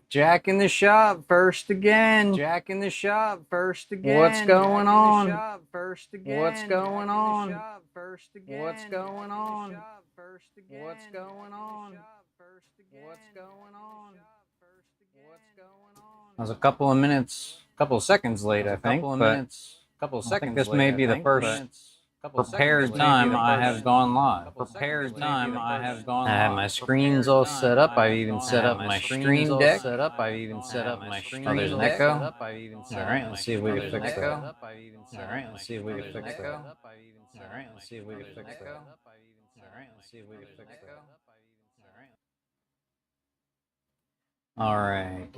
Jack in the shop first again. Jack in the shop first again. What's going on? What's going on? What's going on? What's going on? What's going on? I was a couple of minutes, couple of seconds late, I think. I think this may be the first prepared time I have gone live. I have my screens all set up. I've even set up my stream deck. Oh, there's an echo. All right, let's see if we can fix that. All right, let's see if we can fix that. All right, let's see if we can fix that. All right, let's see if we can fix that. All right.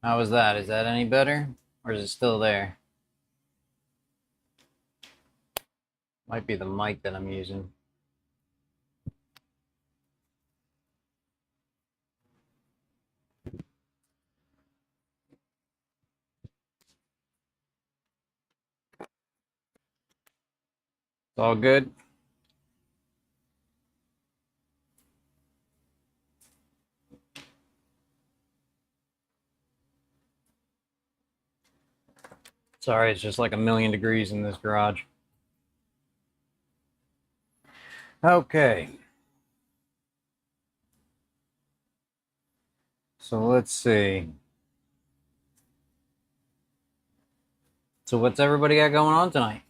How was that? Is that any better? Or is it still there? Might be the mic that I'm using. It's all good. Sorry, it's just like 1,000,000 degrees in this garage. Okay. So let's see. So what's everybody got going on tonight?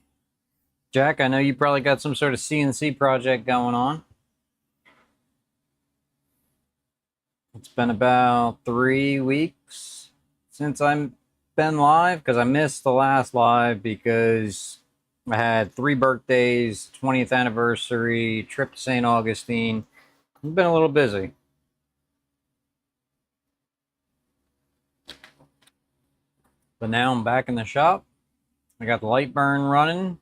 Jack, I know you probably got some sort of CNC project going on. It's been about 3 weeks since I've been live because I missed the last live because I had 3 birthdays, 20th anniversary, trip to St. Augustine. I've been a little busy. But now I'm back in the shop. I got the light burn running.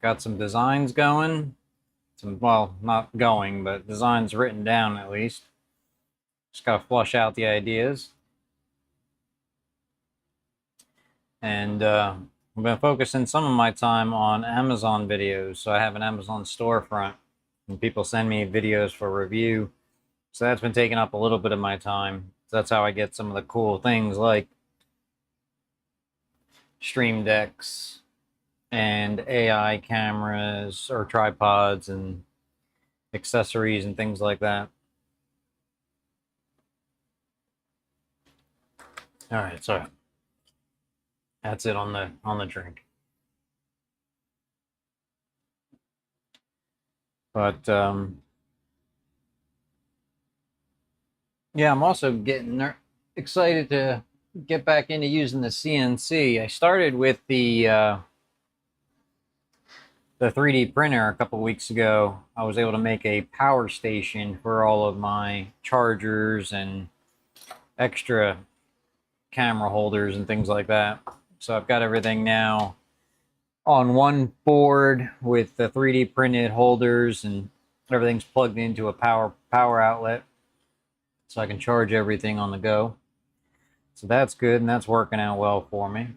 Got some designs going. Well, not going, but designs written down at least. Just got to flush out the ideas. And I've been focusing some of my time on Amazon videos. So I have an Amazon storefront and people send me videos for review. So that's been taking up a little bit of my time. So that's how I get some of the cool things like stream decks and AI cameras or tripods and accessories and things like that. All right, so that's it on the drink. But yeah, I'm also getting excited to get back into using the CNC. I started with the 3D printer a couple weeks ago. I was able to make a power station for all of my chargers and extra camera holders and things like that. So I've got everything now on one board with the 3D printed holders, and everything's plugged into a power outlet so I can charge everything on the go. So that's good, and that's working out well for me.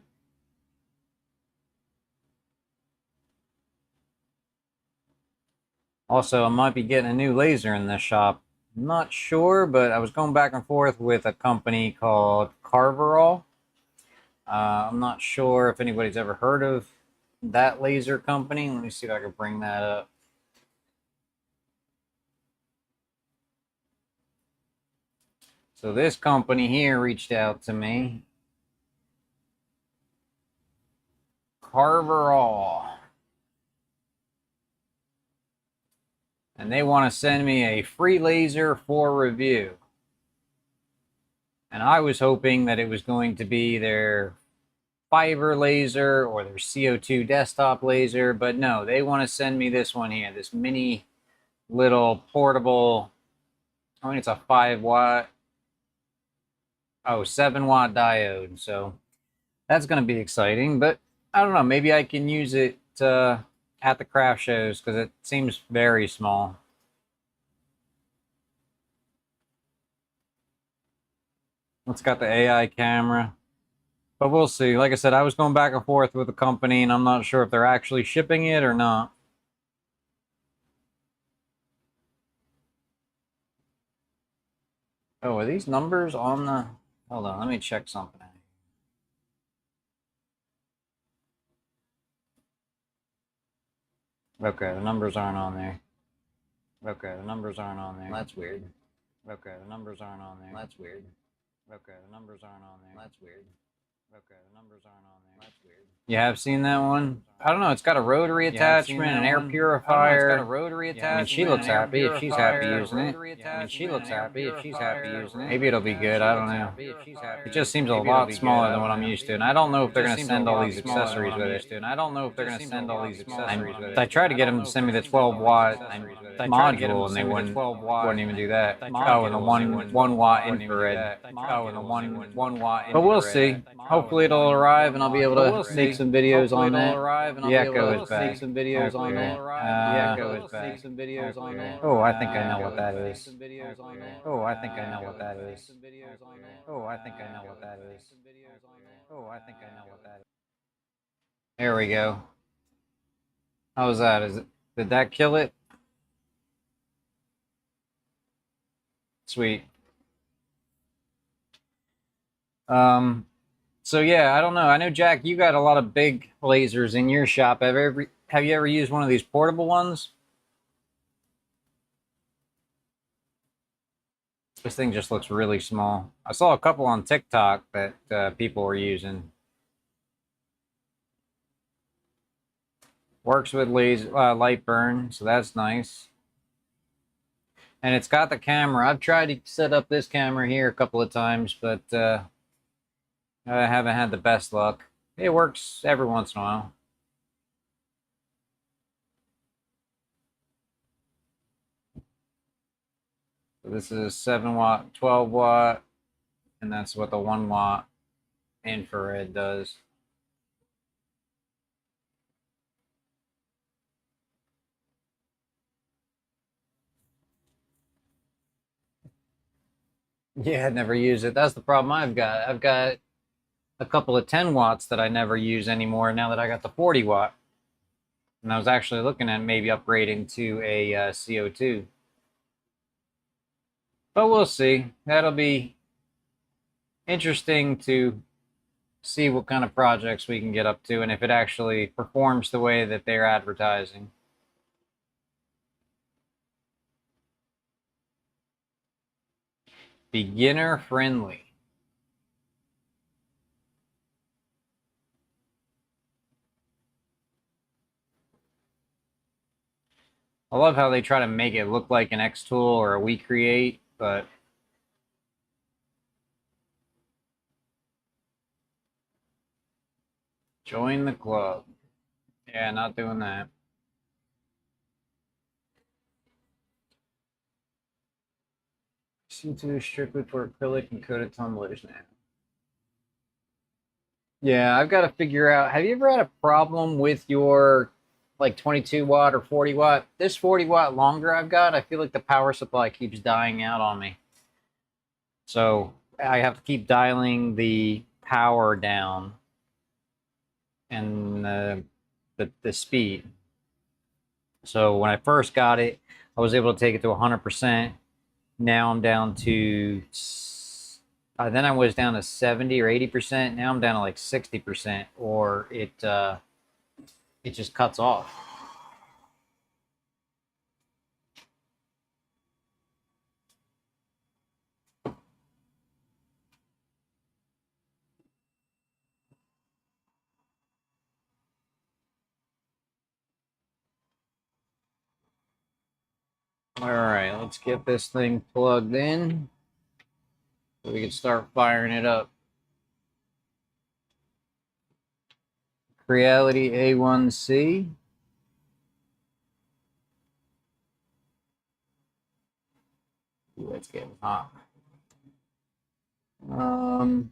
Also, I might be getting a new laser in this shop. I'm not sure, but I was going back and forth with a company called Carverall. I'm not sure if anybody's ever heard of that laser company. Let me see if I can bring that up. So this company here reached out to me. Carverall. And they want to send me a free laser for review. And I was hoping that it was going to be their fiber laser or their CO2 desktop laser, but no, they want to send me this one here, this mini little portable, I mean, it's a 5-watt, 7-watt diode. So that's going to be exciting, but I don't know, maybe I can use it at the craft shows because it seems very small. It's got the AI camera, but we'll see. Like I said, I was going back and forth with the company, and I'm not sure if they're actually shipping it or not. Oh, are these numbers on the... Hold on, let me check something. Okay, the numbers aren't on there. Okay, the numbers aren't on there. That's weird. Okay, the numbers aren't on there. That's weird. Okay, the numbers aren't on there. That's weird. Okay, the numbers aren't on there. That's weird. You have seen that one? I don't know. It's got a rotary attachment, an air purifier. It's got a rotary attachment. I mean, she looks happy if she's happy using it. I mean, she looks happy if she's happy using it. Maybe it'll be good. I don't know. It just seems a lot smaller than what I'm used to, and I don't know if they're going to send all these accessories with it. And I don't know if they're going to send all these accessories with it. I tried to get them to send me the 12-watt module, and they wouldn't even do that. Oh, and the 1 watt infrared. Oh, and the 1 watt infrared. But we'll see. Hopefully it'll arrive, and I'll be able to make some videos on that. The echo is back. Some videos on that. The echo is back. Some videos on that. Oh, I think I know what that is. Oh, I think I know what that is. Oh, I think I know what that is. Oh, I think I know what that is. There we go. How was that? Did that kill it? Sweet. So yeah, I don't know. I know, Jack, you got a lot of big lasers in your shop. Have you ever used one of these portable ones? This thing just looks really small. I saw a couple on TikTok that people were using. Works with light burn, so that's nice. And it's got the camera. I've tried to set up this camera here a couple of times, but I haven't had the best luck. It works every once in a while. So this is 7 watt, 12 watt, and that's what the 1 watt infrared does. Yeah, I'd never use it. That's the problem I've got. I've got a couple of 10 watts that I never use anymore now that I got the 40 watt. And I was actually looking at maybe upgrading to a CO2. But we'll see. That'll be interesting to see what kind of projects we can get up to and if it actually performs the way that they're advertising. Beginner friendly. I love how they try to make it look like an Xtool or a WeCreate, but join the club. Yeah, not doing that. C2 strictly for acrylic and coated tumblers now. Yeah, I've got to figure out. Have you ever had a problem with your like 22 watt or 40 watt? This 40 watt longer I've got, I feel like the power supply keeps dying out on me. So I have to keep dialing the power down and the speed. So when I first got it, I was able to take it to 100%. Now I'm down to, then I was down to 70 or 80%. Now I'm down to like 60%, or it just cuts off. All right, let's get this thing plugged in so we can start firing it up. Creality A1C. Ooh, it's getting hot. You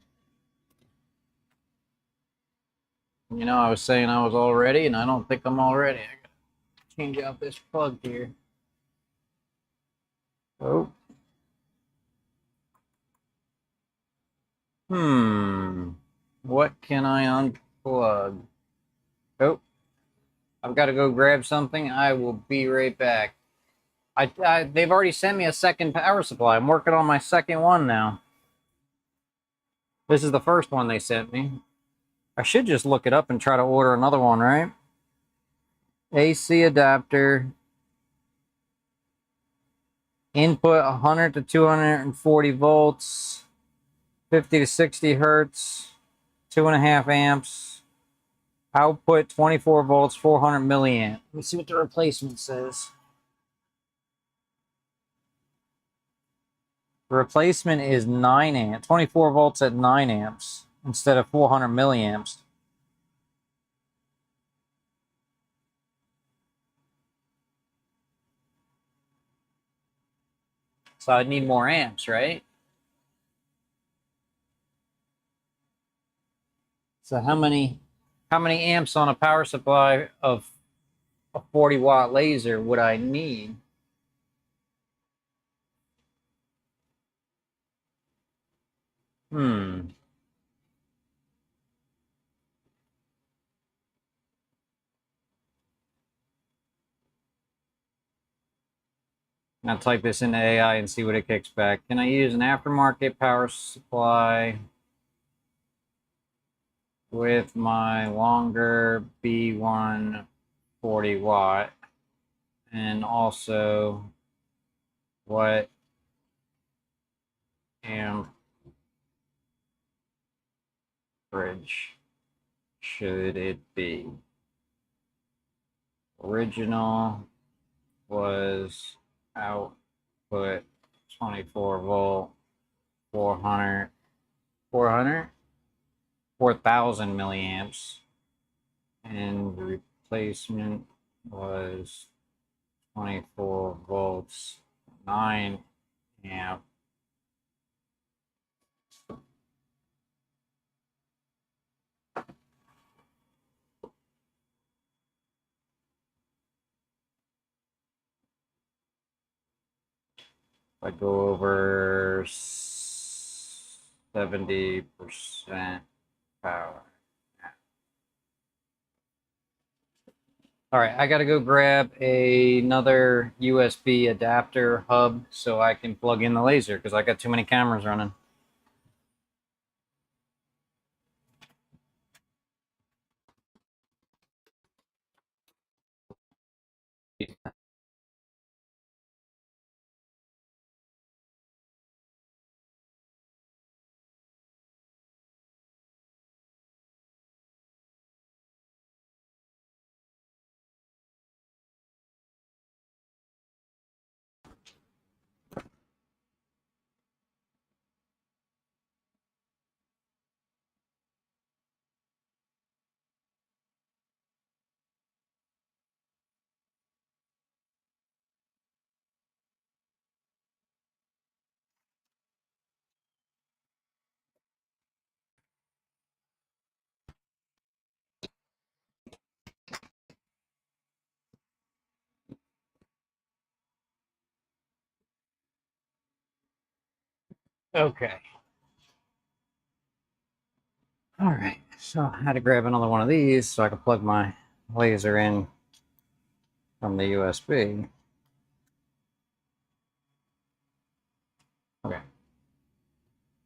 know, I was saying I was all ready, and I don't think I'm all ready. I gotta change out this plug here. Oh. What can I unplug? Oh. I've got to go grab something. I will be right back. They've already sent me a second power supply. I'm working on my second one now. This is the first one they sent me. I should just look it up and try to order another one, right? AC adapter. Input 100 to 240 volts. 50 to 60 hertz. 2.5 amps. Output 24 volts, 400 milliamp. Let's see what the replacement says. The replacement is 9 amps, 24 volts at 9 amps instead of 400 milliamps. So I'd need more amps, right? So how many amps on a power supply of a 40-watt laser would I need? Hmm. I'll type this into AI and see what it kicks back. Can I use an aftermarket power supply with my longer B1 40-watt? And also, what amperage should it be? Original was output 24 volt, 400 4,000 milliamps, and the replacement was 24 volts, 9 amp. If I go over 70% power. All right, I gotta go grab another USB adapter hub so I can plug in the laser because I got too many cameras running. Okay. All right, so I had to grab another one of these so I could plug my laser in from the USB. Okay.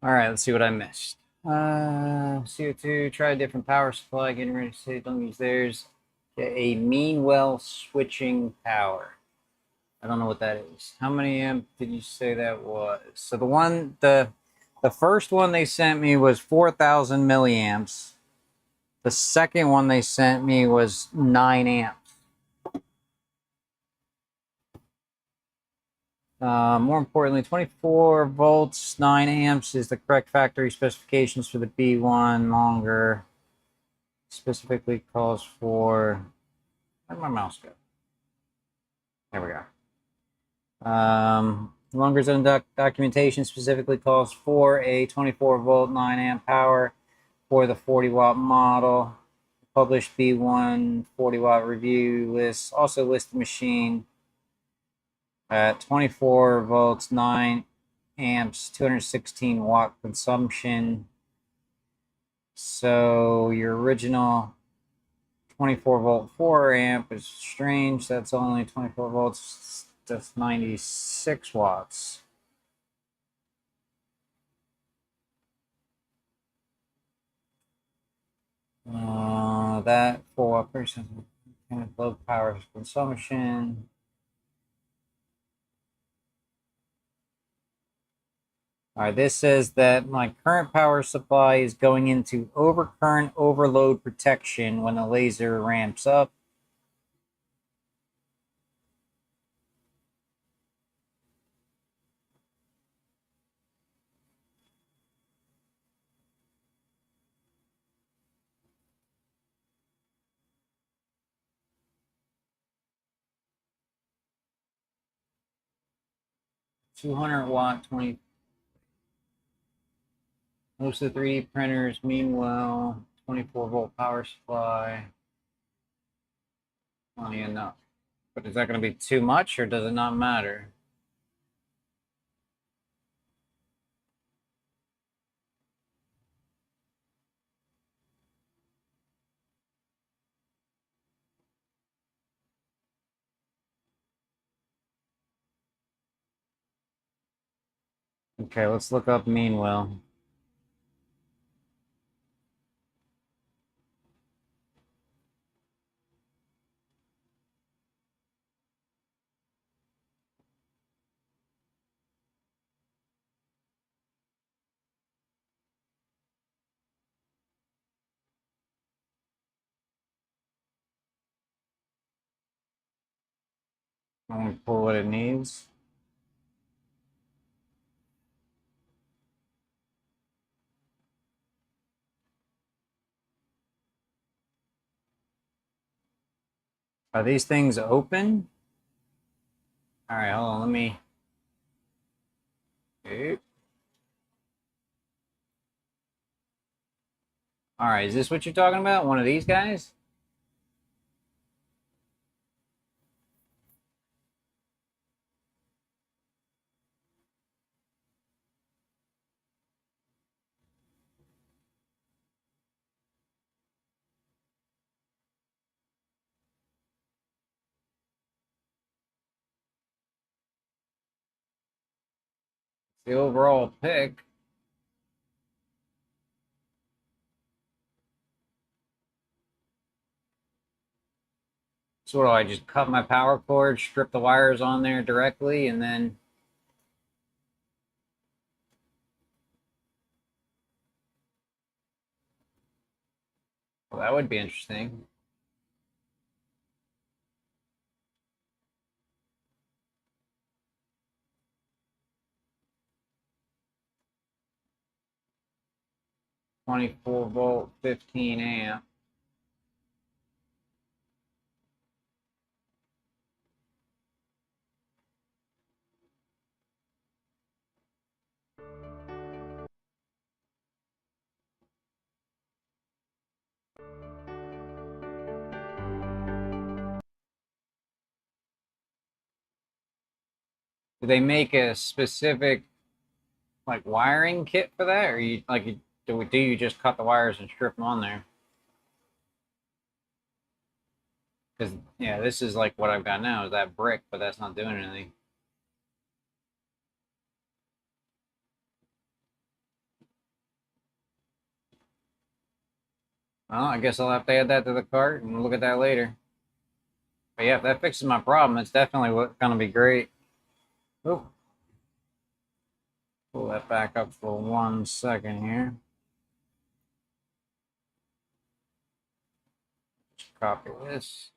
All right, let's see what I missed. CO2, try a different power supply, getting ready to say don't use theirs. Get a mean well switching power. I don't know what that is. How many amp did you say that was? So the first one they sent me was 4,000 milliamps. The second one they sent me was 9 amps. More importantly, 24 volts, 9 amps is the correct factory specifications for the B1. Longer specifically calls for. Where'd my mouse go? There we go. Longer zone documentation specifically calls for a 24 volt, 9 amp power for the 40-watt model. Published B1 40-watt review list also lists the machine at 24 volts, 9 amps, 216 watt consumption. So your original 24 volt 4 amp is strange. That's only 24 volts. That's 96 watts. That for person low power consumption. All right, this says that my current power supply is going into overcurrent overload protection when the laser ramps up. $200 watt, 20. Most of the 3D printers, meanwhile, 24-volt power supply. Plenty enough. But is that going to be too much, or does it not matter? Okay, let's look up meanwhile. I'm going to pull what it needs. Are these things open? All right, hold on. Let me. All right, is this what you're talking about? One of these guys? The overall pick. So what do I just cut my power cord, strip the wires on there directly, and then. Well, that would be interesting. $24-volt, 15 amp. Do they make a specific like wiring kit for that, or do you just cut the wires and strip them on there? Because yeah, this is like what I've got now is that brick, but that's not doing anything. Well, I guess I'll have to add that to the cart and look at that later. But yeah, if that fixes my problem, it's definitely going to be great. Oh, pull that back up for 1 second here. Just copy this.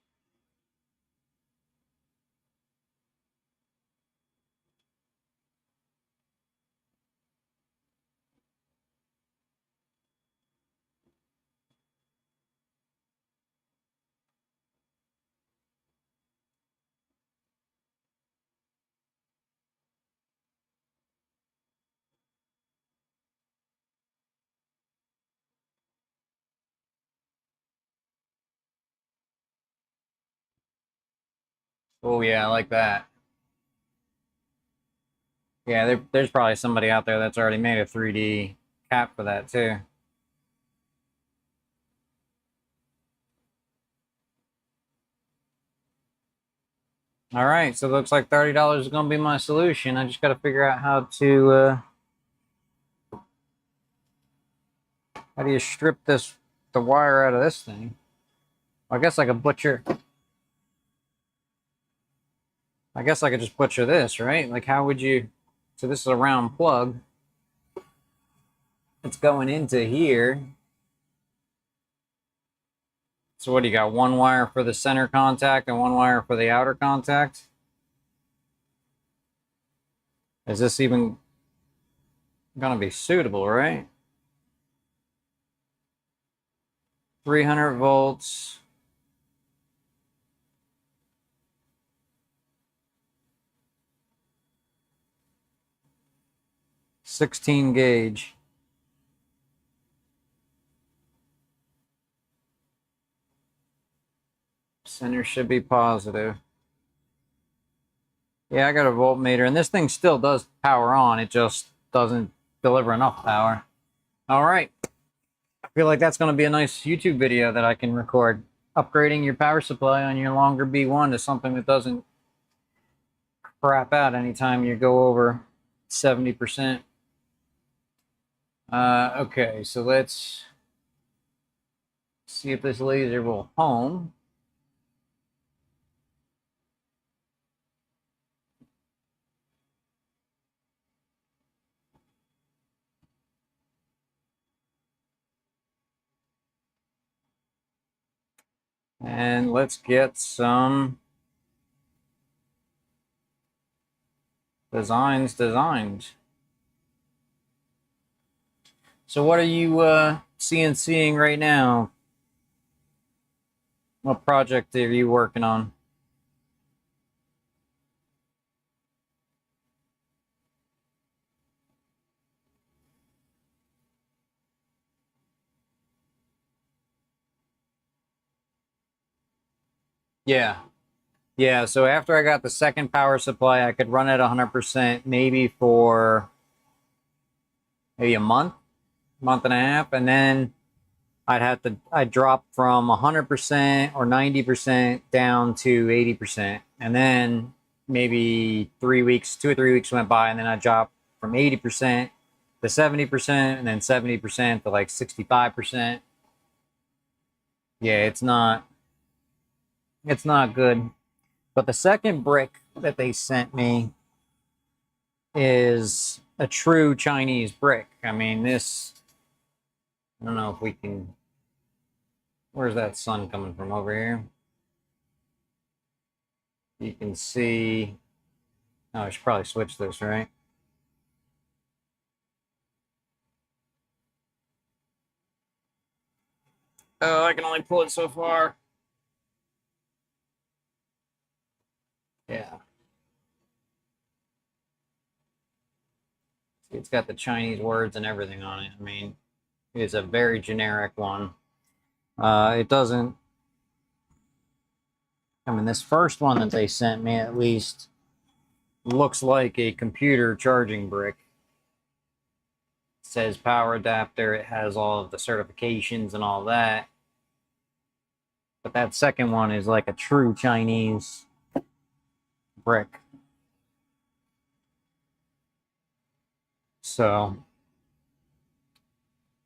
Oh yeah, I like that. Yeah, there's probably somebody out there that's already made a 3D cap for that too. All right, so it looks like $30 is going to be my solution. I just got to figure out how do you strip the wire out of this thing? I guess I could butcher. I guess I could just butcher this, right? Like, how would you? So this is a round plug. It's going into here. So what do you got? One wire for the center contact and one wire for the outer contact? Is this even gonna be suitable, right? 300 volts. '16 gauge. Center should be positive. Yeah, I got a voltmeter, and this thing still does power on. It just doesn't deliver enough power. All right. I feel like that's going to be a nice YouTube video that I can record. Upgrading your power supply on your longer B1 to something that doesn't crap out anytime you go over 70%. Okay, so let's see if this laser will home. And let's get some designs designed. So what are you CNCing right now? What project are you working on? Yeah. Yeah, so after I got the second power supply, I could run at 100% maybe for maybe a month and a half, and then I'd drop from 100% or 90% down to 80%. And then maybe 3 weeks, 2 or 3 weeks went by, and then I dropped from 80% to 70%, and then 70% to like 65%. Yeah, it's not good. But the second brick that they sent me is a true Chinese brick. I mean, this, I don't know if we can, where's that sun coming from over here? You can see, oh, I should probably switch this, right? Oh, I can only pull it so far. Yeah. It's got the Chinese words and everything on it. I mean, it's a very generic one. It doesn't, I mean, this first one that they sent me at least looks like a computer charging brick. It says power adapter. It has all of the certifications and all that. But that second one is like a true Chinese brick. So,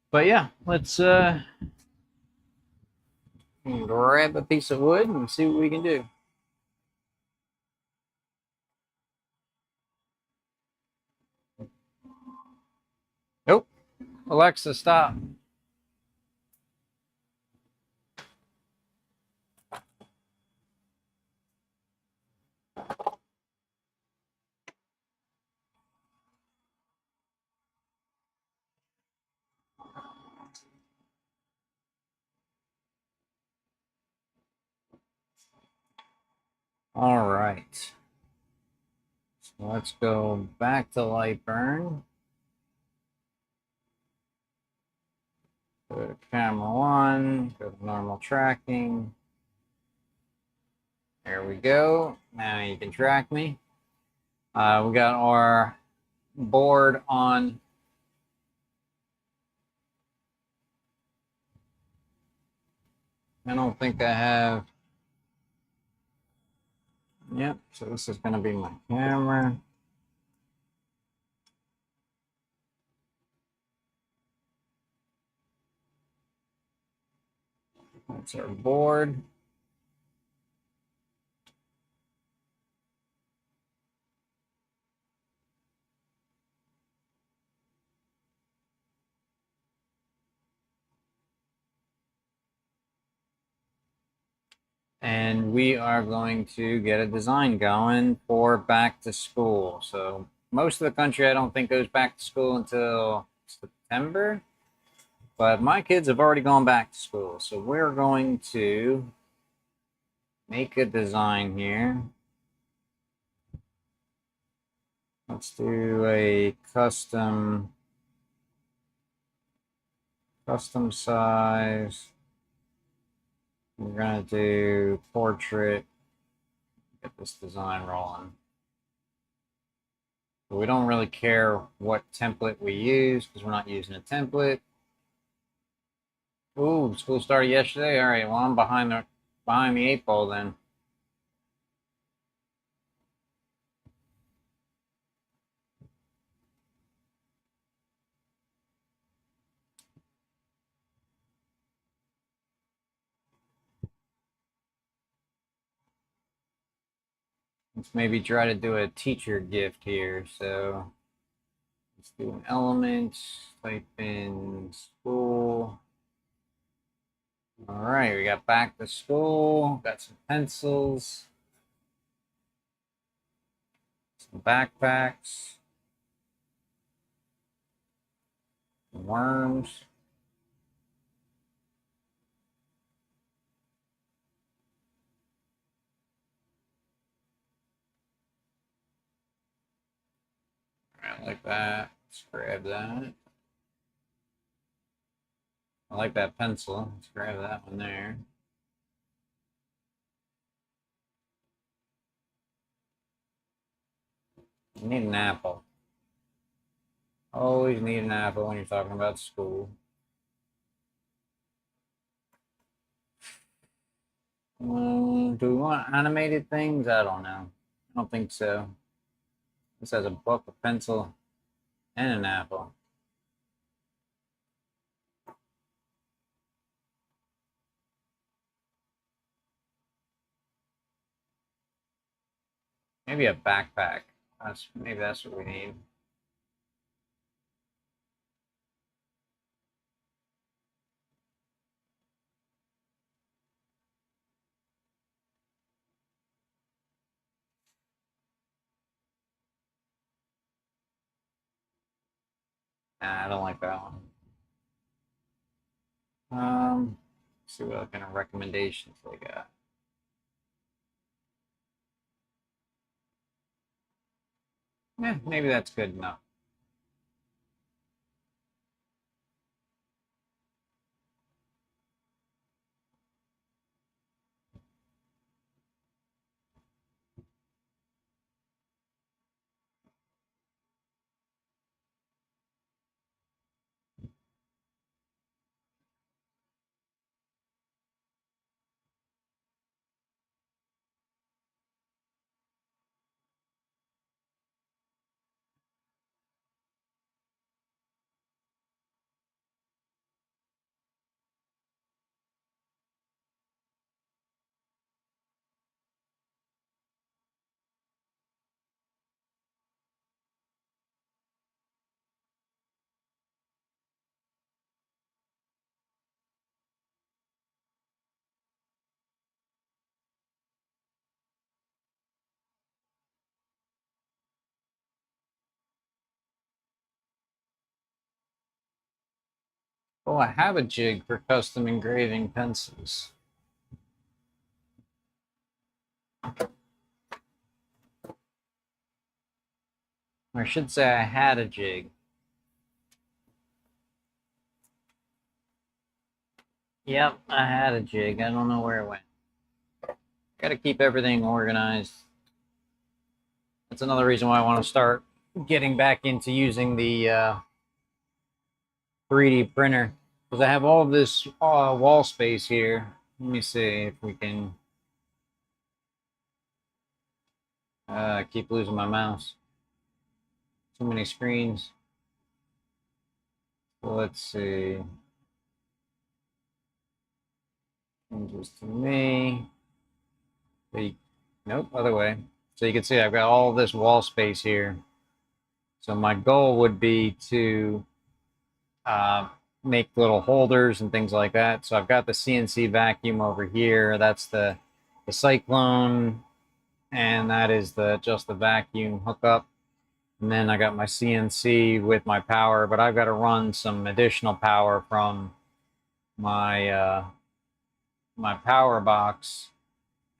but yeah, let's grab a piece of wood and see what we can do. Nope. Alexa, stop. All right. So let's go back to Lightburn. Go to camera one, go to normal tracking. There we go. Now you can track me. We got our board on. I don't think I have Yep, so this is going to be my camera. That's our board. And we are going to get a design going for back to school. So most of the country, I don't think, goes back to school until September. But my kids have already gone back to school. So we're going to make a design here. Let's do a custom size. We're going to do portrait. Get this design rolling. But we don't really care what template we use because we're not using a template. Ooh, school started yesterday. All right, well, I'm behind the 8 ball then. Let's maybe try to do a teacher gift here. So let's do an element, type in school. All right, we got back to school, got some pencils, some backpacks, some worms. All right, like that. Let's grab that. I like that pencil. Let's grab that one there. You need an apple. Always need an apple when you're talking about school. Do we want animated things? I don't know. I don't think so. This has a book, a pencil, and an apple. Maybe a backpack. Maybe that's what we need. Nah, I don't like that one. Let's see what kind of recommendations they got. Maybe that's good enough. Oh, I have a jig for custom engraving pencils. Or I should say I had a jig. Yep, I had a jig. I don't know where it went. Got to keep everything organized. That's another reason why I want to start getting back into using the 3D printer, because I have all of this wall space here. Let me see if we can I keep losing my mouse. Too many screens. So let's see. Changes to me. Nope, other way. So you can see I've got all this wall space here. So my goal would be to make little holders and things like that. So I've got the CNC vacuum over here. That's the Cyclone, and that is just the vacuum hookup. And then I got my CNC with my power, but I've got to run some additional power from my my power box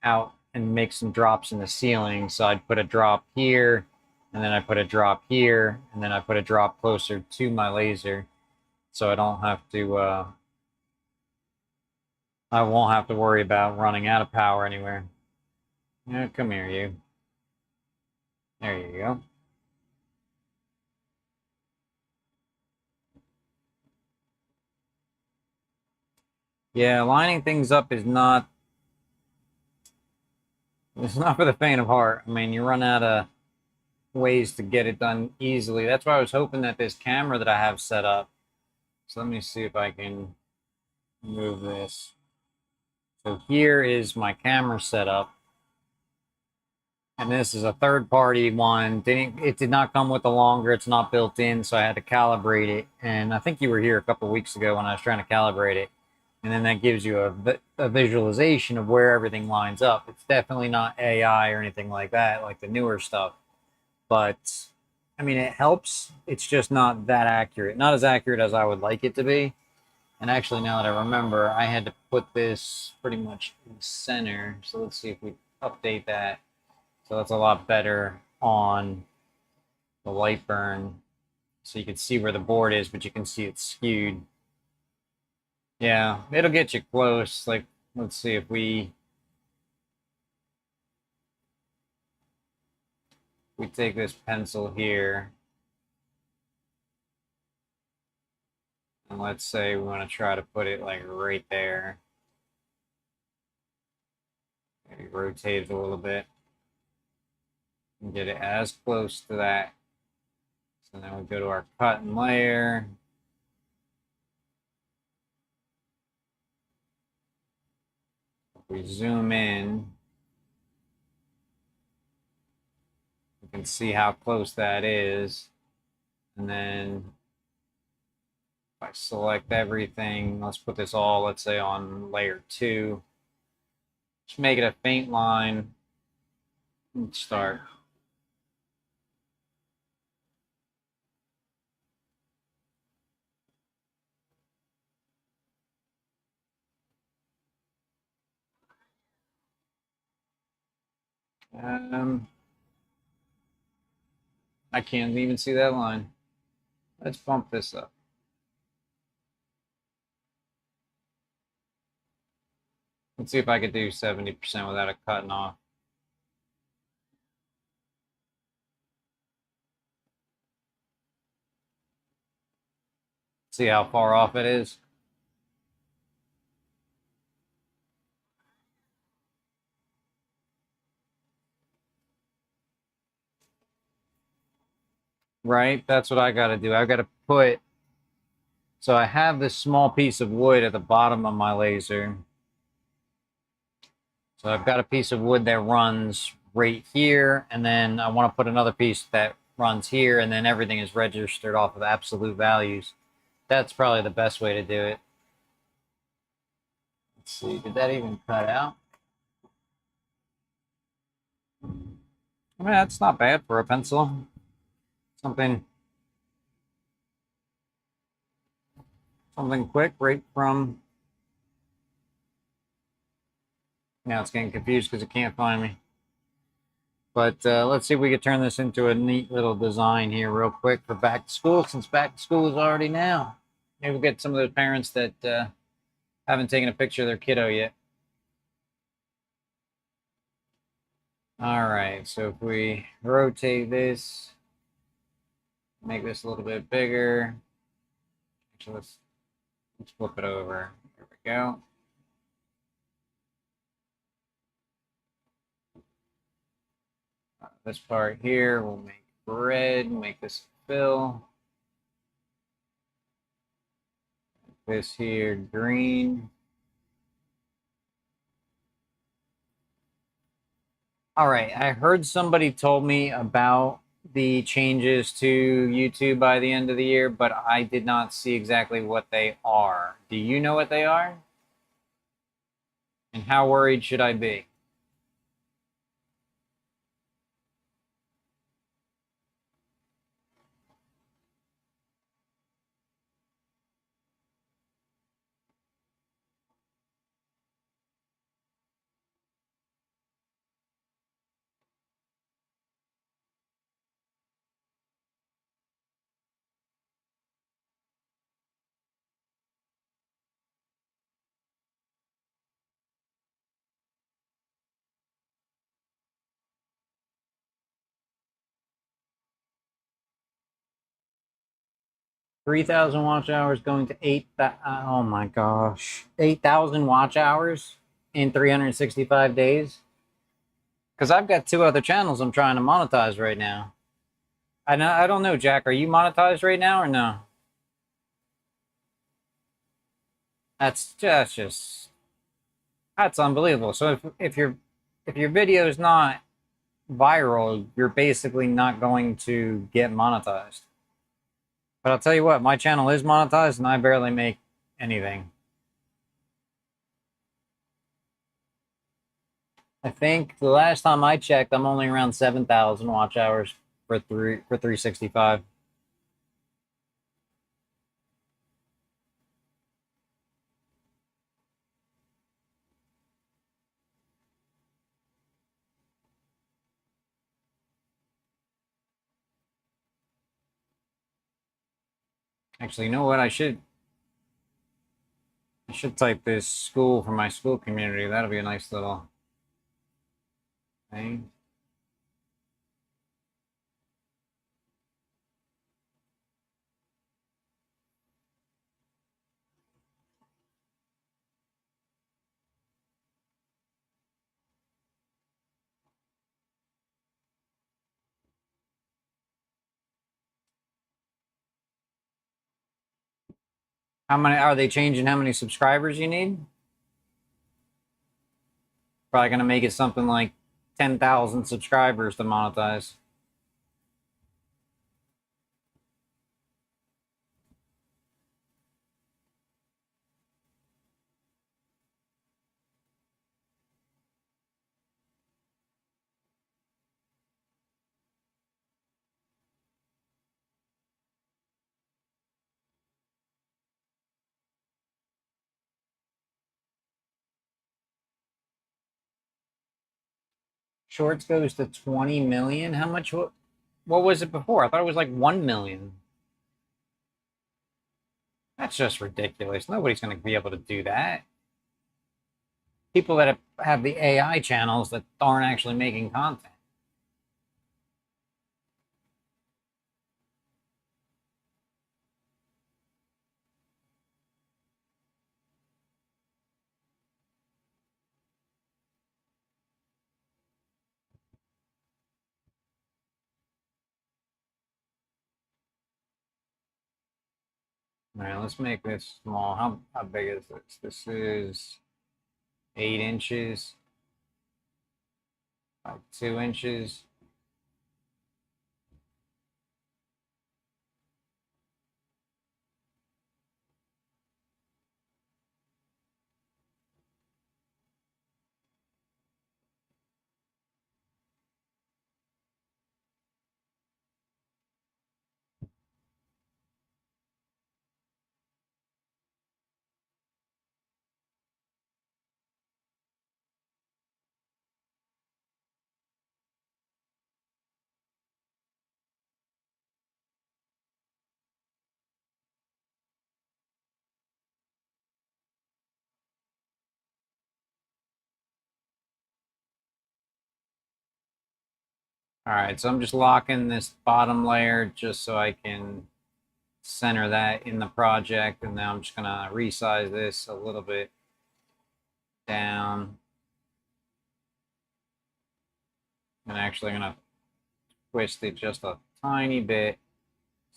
out and make some drops in the ceiling. So I'd put a drop here, and then I put a drop here, and then I put a drop closer to my laser, so I don't have to I won't have to worry about running out of power anywhere. Yeah, come here, you. There you go. Yeah, lining things up is not, it's not for the faint of heart. I mean, you run out of ways to get it done easily. That's why I was hoping that this camera that I have set up. So let me see if I can move this. So here is my camera setup. And this is a third-party one. It did not come with the longer. It's not built in, so I had to calibrate it. And I think you were here a couple of weeks ago when I was trying to calibrate it. And then that gives you a visualization of where everything lines up. It's definitely not AI or anything like that, like the newer stuff. But, I mean, it helps. It's just not that accurate. Not as accurate as I would like it to be. And actually, now that I remember, I had to put this pretty much in the center. So let's see if we update that. So that's a lot better on the light burn. So you can see where the board is, but you can see it's skewed. Yeah, it'll get you close. Like, let's see if we take this pencil here, and let's say we want to try to put it like right there. Maybe rotate it a little bit and get it as close to that. So now we go to our cut and layer. If we zoom in, you can see how close that is. And then if I select everything, let's put this all, let's say, on layer 2. Just make it a faint line. Let's start. I can't even see that line. Let's bump this up. Let's see if I could do 70% without it cutting off. See how far off it is? Right? That's what I got to do. I've got to put, so I have this small piece of wood at the bottom of my laser. So I've got a piece of wood that runs right here, and then I want to put another piece that runs here, and then everything is registered off of absolute values. That's probably the best way to do it. Let's see, did that even cut out? I mean, that's not bad for a pencil. Something quick right from. Now it's getting confused because it can't find me. But let's see if we can turn this into a neat little design here real quick for back to school, since back to school is already now. Maybe we'll get some of those parents that haven't taken a picture of their kiddo yet. All right, so if we rotate this, make this a little bit bigger. Actually, let's flip it over. There we go. This part here we'll make red, make this fill. This here green. All right, I heard somebody told me about the changes to YouTube by the end of the year, but I did not see exactly what they are. Do you know what they are? And how worried should I be? 3,000 watch hours going to 8, oh my gosh, 8,000 watch hours in 365 days? Because I've got 2 other channels I'm trying to monetize right now. I don't know, Jack, are you monetized right now or no? That's unbelievable. So if your video is not viral, you're basically not going to get monetized. But I'll tell you what, my channel is monetized and I barely make anything. I think the last time I checked, I'm only around 7,000 watch hours for 365. Actually, you know what? I should type this school for my school community. That'll be a nice little thing. How many are they changing? How many subscribers you need? Probably gonna make it something like 10,000 subscribers to monetize. Shorts goes to 20 million. How much? What was it before? I thought it was like 1 million. That's just ridiculous. Nobody's going to be able to do that. People that have the AI channels that aren't actually making content. All right, let's make this small. How big is this? This is 8 inches, like 2 inches. All right, so I'm just locking this bottom layer just so I can center that in the project. And now I'm just gonna resize this a little bit down. And actually gonna twist it just a tiny bit,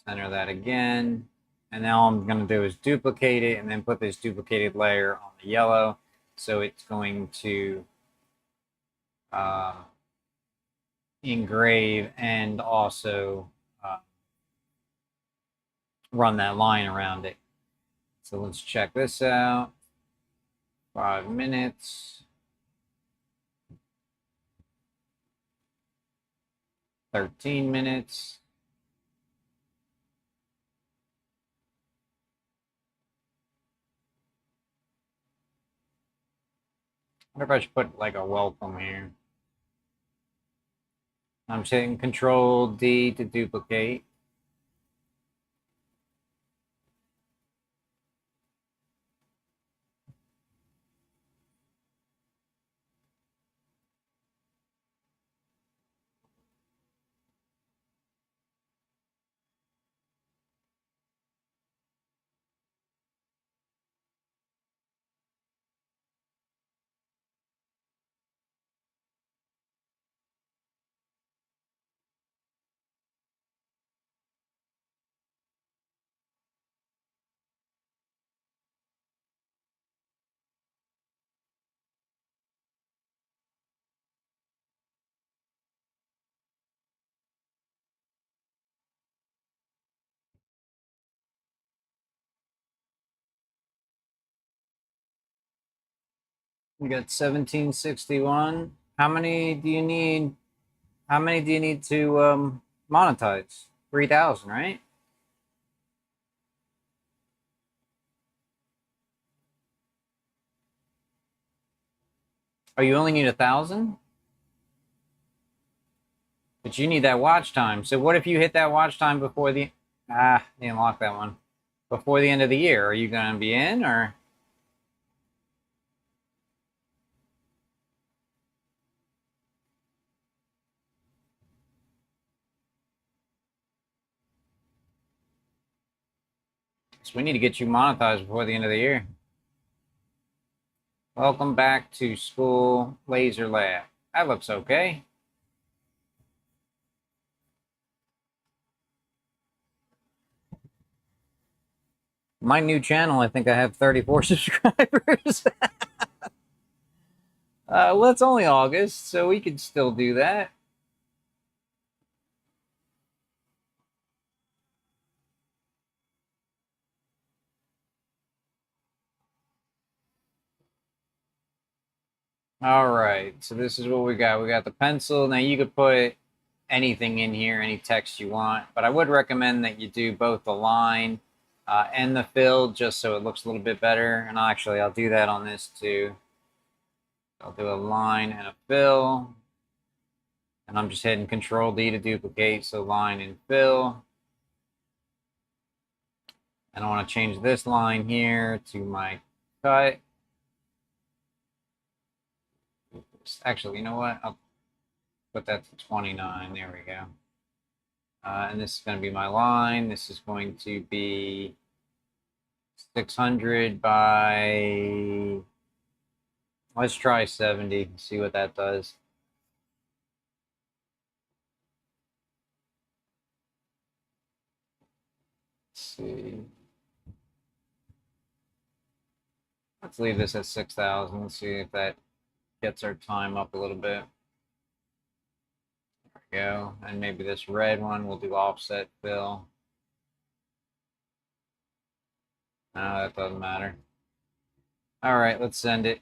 center that again, and now all I'm going to do is duplicate it and then put this duplicated layer on the yellow, so it's going to engrave and also run that line around it. So let's check this out. 5 minutes. 13 minutes. I wonder if I should put like a welcome here. I'm hitting Control D to duplicate. We got 1761. How many do you need? How many do you need to monetize? 3,000, right? Oh, you only need 1,000? But you need that watch time. So what if you hit that watch time before the they unlock that one. Before the end of the year? Are you gonna be in or so we need to get you monetized before the end of the year. Welcome back to school laser lab. That looks okay. My new channel, I think I have 34 subscribers. Well, it's only August, so we could still do that. All right, so this is what we got. We got the pencil. Now you could put anything in here, any text you want, but I would recommend that you do both the line and the fill just so it looks a little bit better. And I'll do that on this too. I'll do a line and a fill. And I'm just hitting Control D to duplicate, so line and fill. And I want to change this line here to my cut. Actually, you know what? I'll put that to 29. There we go. And this is going to be my line. This is going to be 600 by, let's try 70, see what that does. Let's see. Let's leave this at 6,000. Let's see if that gets our time up a little bit. There we go. And maybe this red one we'll do offset fill. No, that doesn't matter. All right, let's send it.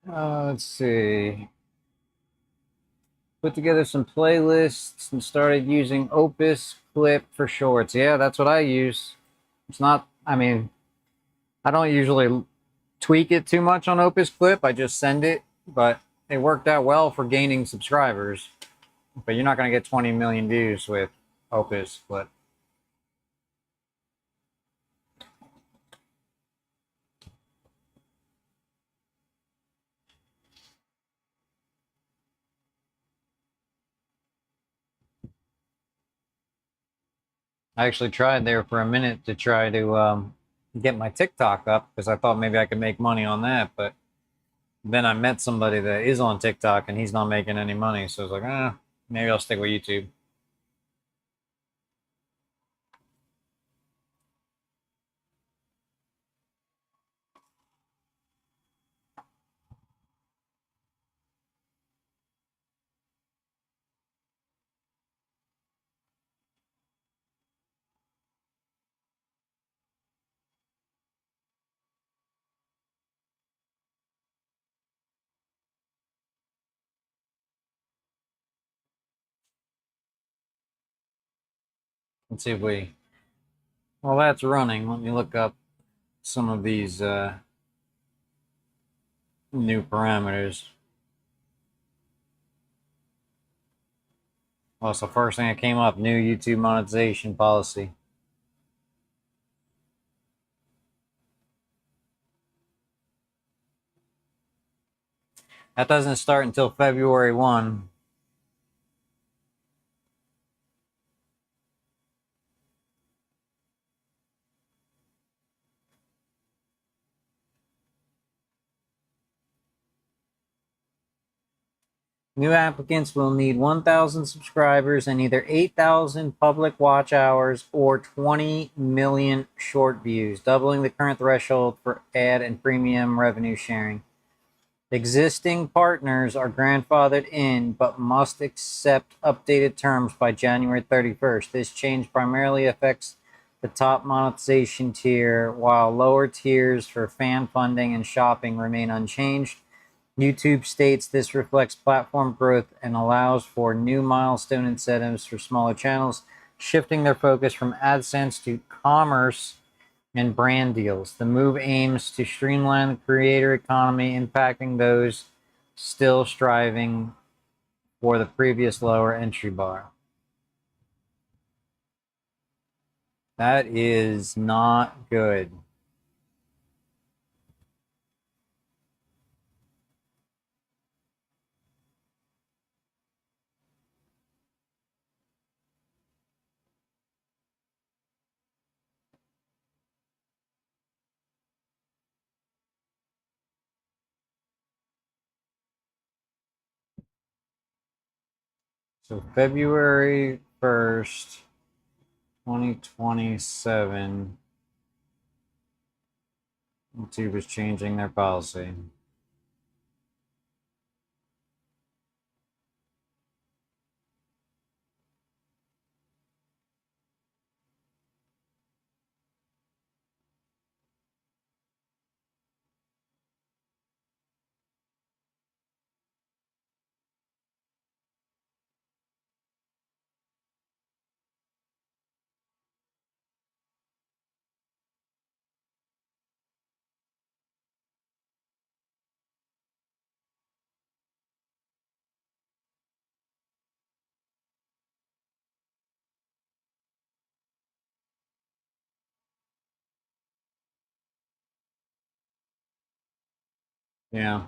Let's see. Put together some playlists and started using Opus Clip for shorts. Yeah, that's what I use. It's not, I mean, I don't usually tweak it too much on Opus Clip. I just send it, but it worked out well for gaining subscribers. But you're not going to get 20 million views with Opus Clip. I actually tried there for a minute to try to get my TikTok up because I thought maybe I could make money on that, but then I met somebody that is on TikTok and he's not making any money, so I was like, maybe I'll stick with YouTube. Let's see if we, while that's running, let me look up some of these new parameters. Well, it's the first thing that came up, new YouTube monetization policy. That doesn't start until February 1. New applicants will need 1,000 subscribers and either 8,000 public watch hours or 20 million short views, doubling the current threshold for ad and premium revenue sharing. Existing partners are grandfathered in but must accept updated terms by January 31st. This change primarily affects the top monetization tier, while lower tiers for fan funding and shopping remain unchanged. YouTube states this reflects platform growth and allows for new milestone incentives for smaller channels, shifting their focus from AdSense to commerce and brand deals. The move aims to streamline the creator economy, impacting those still striving for the previous lower entry bar. That is not good. So February 1st, 2027, YouTube is changing their policy. Yeah.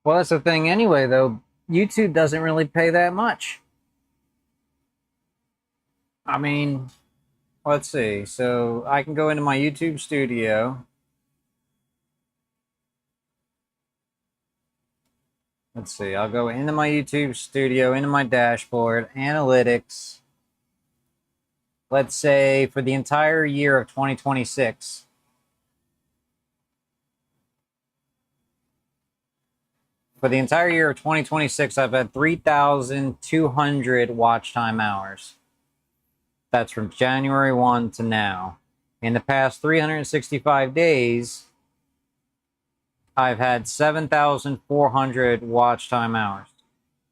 Well, that's the thing anyway, though. YouTube doesn't really pay that much. I mean, let's see. So I can go into my YouTube studio. Let's see. I'll go into my YouTube studio, into my dashboard, analytics. Let's say for the entire year of 2026. For the entire year of 2026, I've had 3,200 watch time hours. That's from January 1 to now. In the past 365 days, I've had 7,400 watch time hours.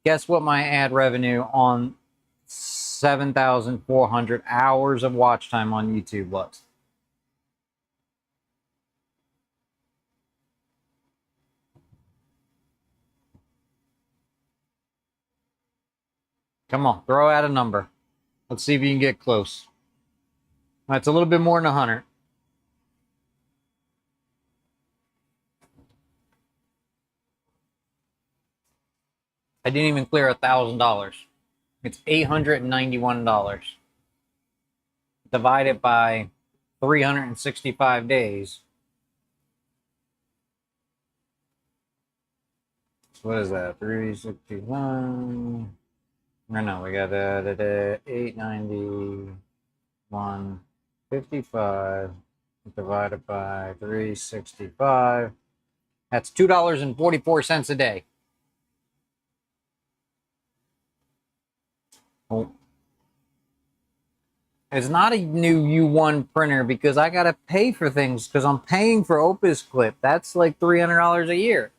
Guess what my ad revenue on 7,400 hours of watch time on YouTube was? Come on, throw out a number. Let's see if you can get close. That's a little bit more than 100. I didn't even clear $1,000. It's $891. Divided by 365 days. So what is that? 361. No, we got 891.55 divided by 365. That's $2.44 a day. Oh. It's not a new U1 printer because I gotta pay for things because I'm paying for Opus Clip. That's like $300 a year.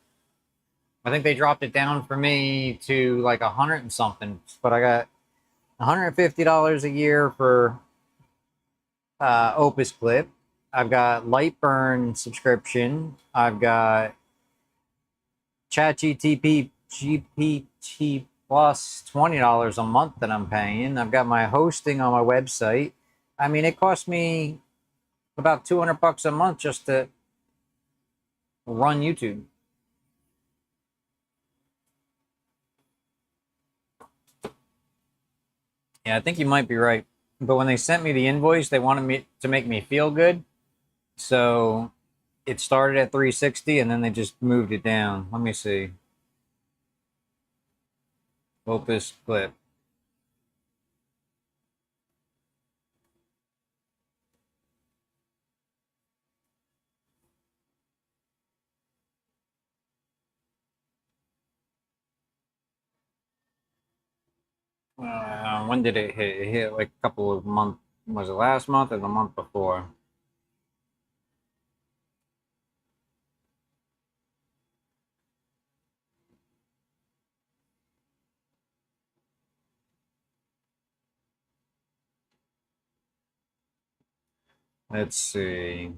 I think they dropped it down for me to like 100 and something, but I got $150 a year for Opus Clip. I've got Lightburn subscription. I've got ChatGPT plus $20 a month that I'm paying. I've got my hosting on my website. I mean, it cost me about $200 a month just to run YouTube. Yeah, I think you might be right. But when they sent me the invoice, they wanted me to make me feel good. So it started at 360 and then they just moved it down. Let me see. Opus Clip. When did it hit? It hit like a couple of months. Was it last month or the month before? Let's see.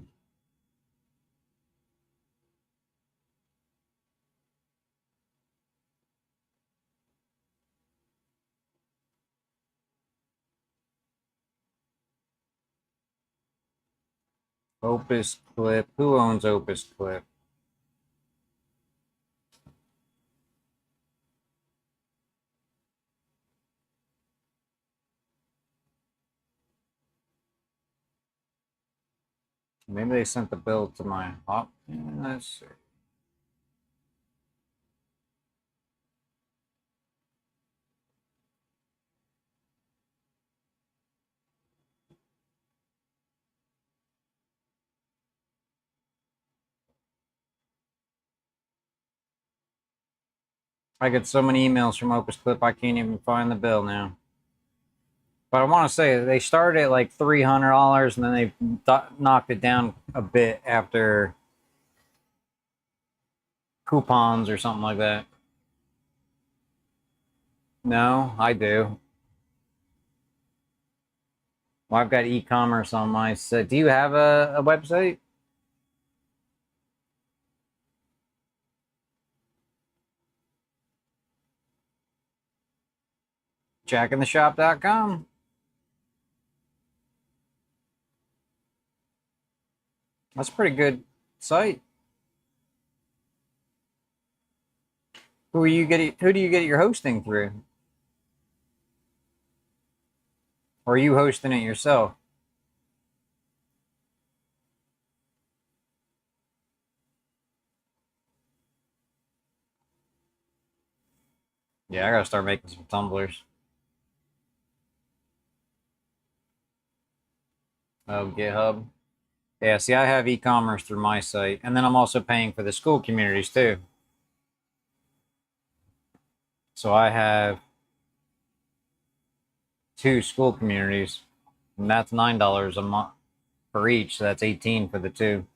Opus Clip. Who owns Opus Clip? Maybe they sent the bill to my hot. Let's see. I get so many emails from Opus Clip, I can't even find the bill now. But I want to say they started at like $300 and then they knocked it down a bit after coupons or something like that. No, I do. Well, I've got e-commerce on my site. Do you have a website? jackintheshop.com. That's a pretty good site. Who do you get your hosting through? Or are you hosting it yourself? Yeah, I gotta start making some tumblers. Oh, GitHub. Yeah, see, I have e-commerce through my site, and then I'm also paying for the school communities too. So I have 2 school communities, and that's $9 a month for each. So that's 18 for the 2.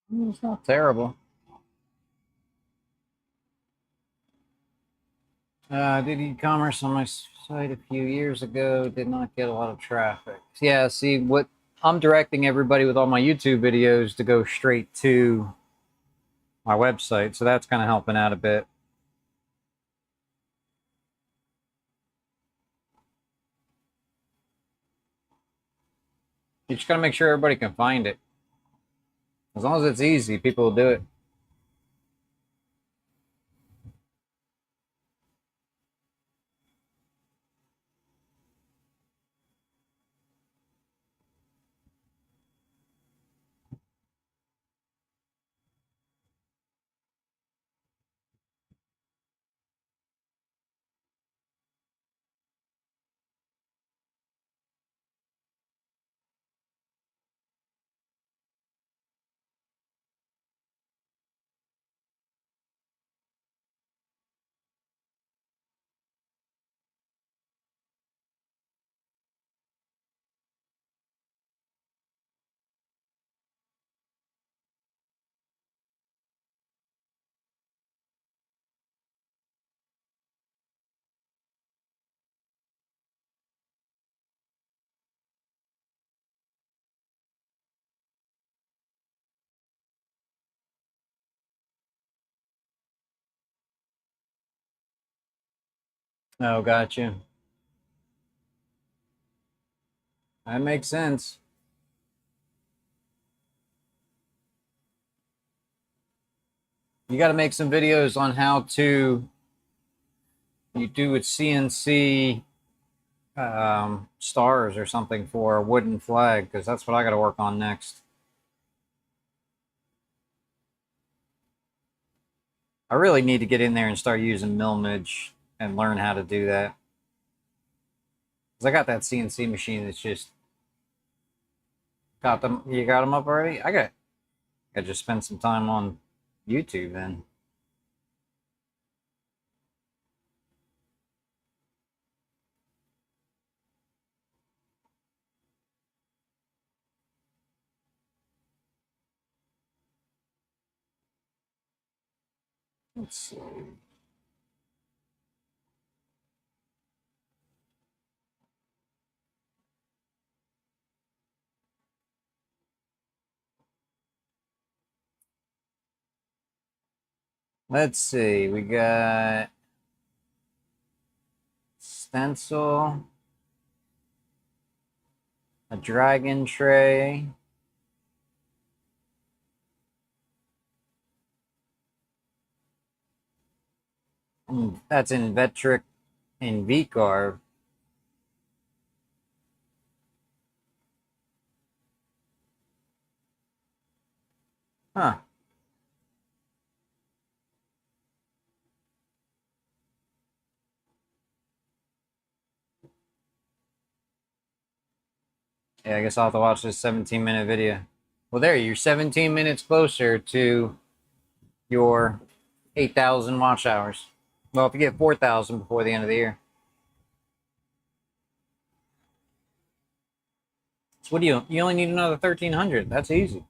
It's not terrible. Did e-commerce on my site a few years ago. Did not get a lot of traffic. Yeah, see, what I'm directing everybody with all my YouTube videos to go straight to my website, so that's kind of helping out a bit. You just gotta make sure everybody can find it. As long as it's easy, people will do it. Oh, gotcha. That makes sense. You got to make some videos on how to you do with CNC stars or something for a wooden flag, because that's what I got to work on next. I really need to get in there and start using Milmage and learn how to do that. Because I got that CNC machine that's just got them. You got them up already? I just spend some time on YouTube then. Let's see. Let's see. We got stencil, a dragon tray. That's in Vetric and V-Carve. Huh. Yeah, I guess I'll have to watch this 17-minute video. Well, there, you're 17 minutes closer to your 8,000 watch hours. Well, if you get 4,000 before the end of the year. So what do you only need another 1,300. That's easy.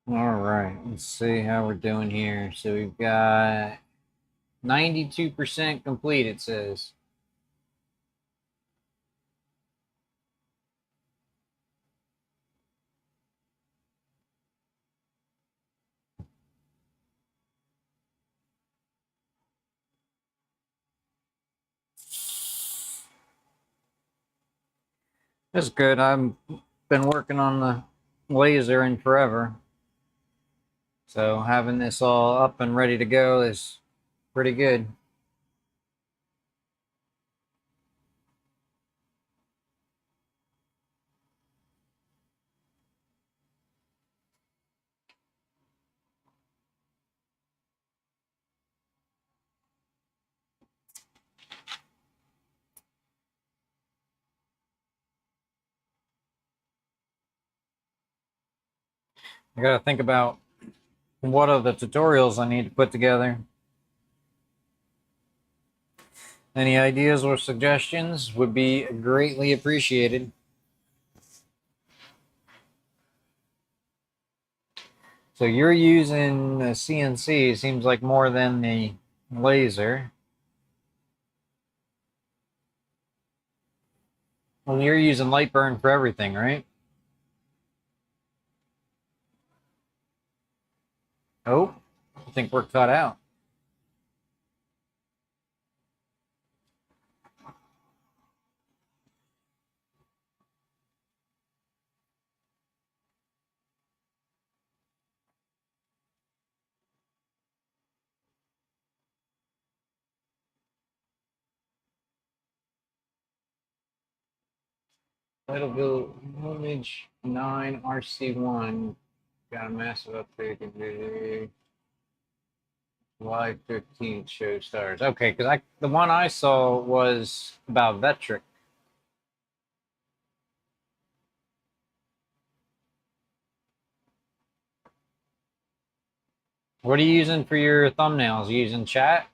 All right, let's see how we're doing here. So we've got 92% complete, it says. That's good. I've been working on the laser in forever. So having this all up and ready to go is pretty good. I gotta think about what are the tutorials I need to put together. Any ideas or suggestions would be greatly appreciated. So you're using the CNC, seems like more than the laser. Well, you're using light burn for everything, right? Oh, I think we're cut out. That'll go image 9 RC1. Got a massive update. July 15th show stars. Okay, because the one I saw was about Vetric. What are you using for your thumbnails? Are you using chat?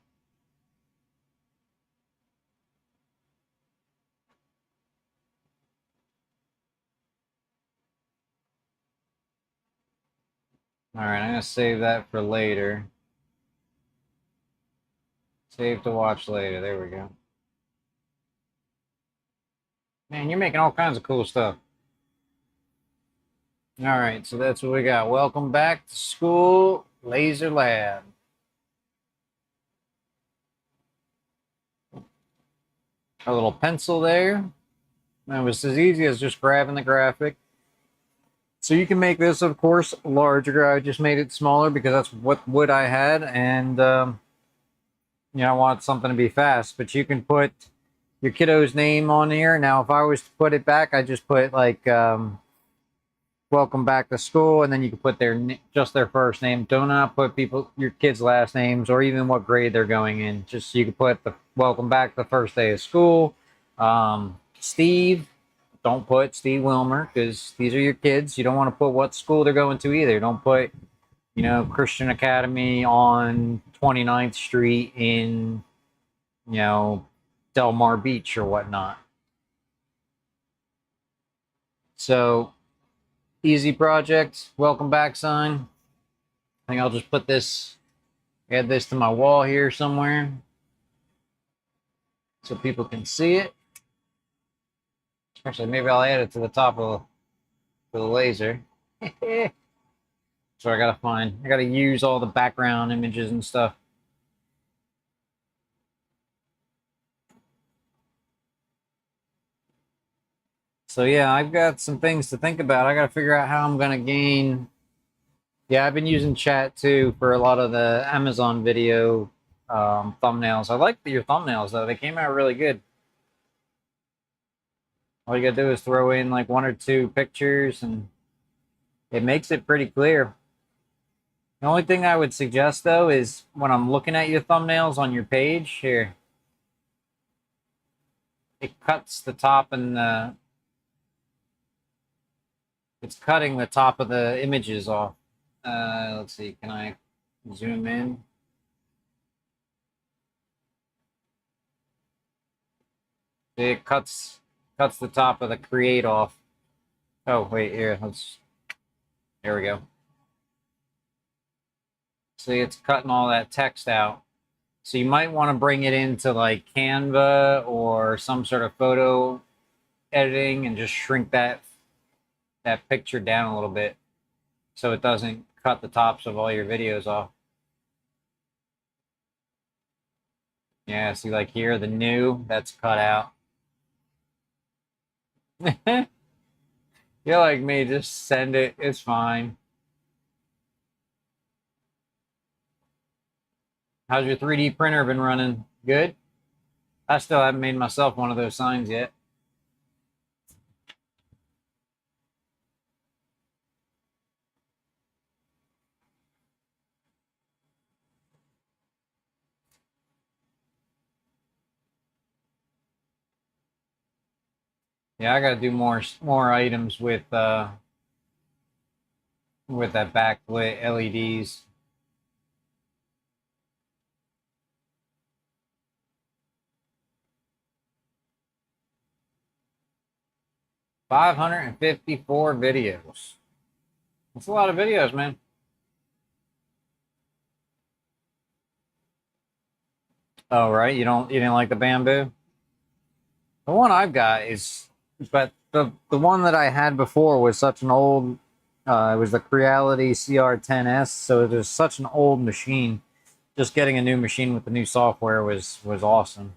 All right, I'm gonna save that for later. Save to watch later. There we go. Man, you're making all kinds of cool stuff. All right, so that's what we got. Welcome back to school, Laser Lab. A little pencil there. That was as easy as just grabbing the graphic. So you can make this, of course, larger. I just made it smaller because that's what wood I had, and you know, I want something to be fast. But you can put your kiddo's name on here. Now, if I was to put it back, I just put like "Welcome back to school," and then you can put just their first name. Do not put your kids' last names or even what grade they're going in. Just so you can put the "Welcome back the first day of school." Steve. Don't put Steve Wilmer because these are your kids. You don't want to put what school they're going to either. Don't put, you know, Christian Academy on 29th Street in, you know, Del Mar Beach or whatnot. So, easy project. Welcome back sign. I think I'll just put this, add this to my wall here somewhere so people can see it. Actually, maybe I'll add it to the top of the laser. So I gotta use all the background images and stuff. So yeah, I've got some things to think about. I got to figure out how I'm going to gain. Yeah, I've been using chat too for a lot of the Amazon video thumbnails. I like your thumbnails though. They came out really good. All you got to do is throw in like one or two pictures and it makes it pretty clear. The only thing I would suggest though is when I'm looking at your thumbnails on your page here, it cuts the top and it's cutting the top of the images off. Let's see, can I zoom in? It cuts the top of the create off. Oh wait, here, there we go. See, it's cutting all that text out. So you might want to bring it into like Canva or some sort of photo editing and just shrink that picture down a little bit so it doesn't cut the tops of all your videos off. Yeah, see like here, the new, that's cut out. You're like me, just send it. It's fine. How's your 3D printer been running? Good? I still haven't made myself one of those signs yet. Yeah, I got to do more items with with that backlit LEDs. $554 videos. That's a lot of videos, man. Oh, right. You didn't like the bamboo? The one I've got is, but the one that I had before was such an old. It was the Creality CR10S, so it was such an old machine. Just getting a new machine with the new software was awesome.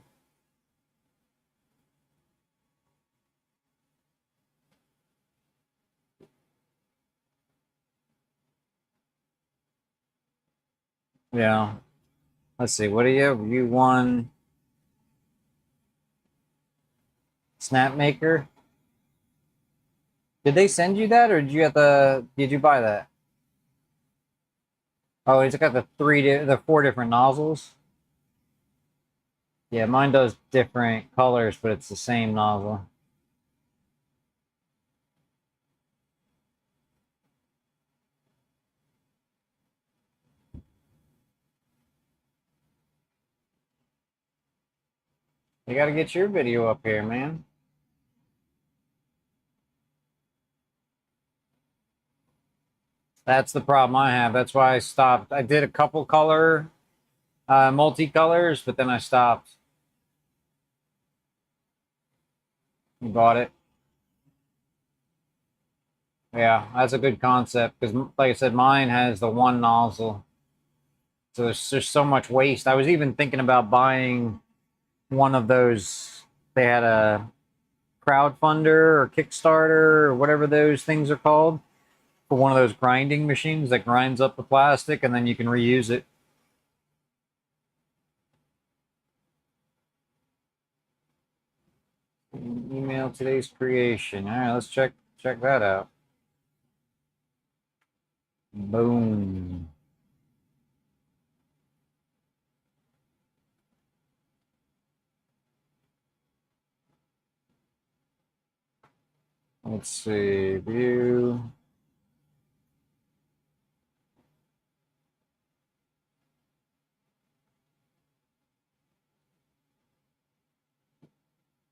Yeah. Let's see. What do you have? You won Snapmaker. Did they send you that, or did you have the? Did you buy that? Oh, it's got the four different nozzles. Yeah, mine does different colors, but it's the same nozzle. You got to get your video up here, man. That's the problem I have. That's why I stopped. I did a couple color, multicolors, but then I stopped. You bought it. Yeah, that's a good concept because, like I said, mine has the one nozzle, so there's just so much waste. I was even thinking about buying one of those. They had a crowdfunder or Kickstarter or whatever those things are called for one of those grinding machines that grinds up the plastic and then you can reuse it. Email today's creation. All right, let's check that out. Boom. Let's see. View.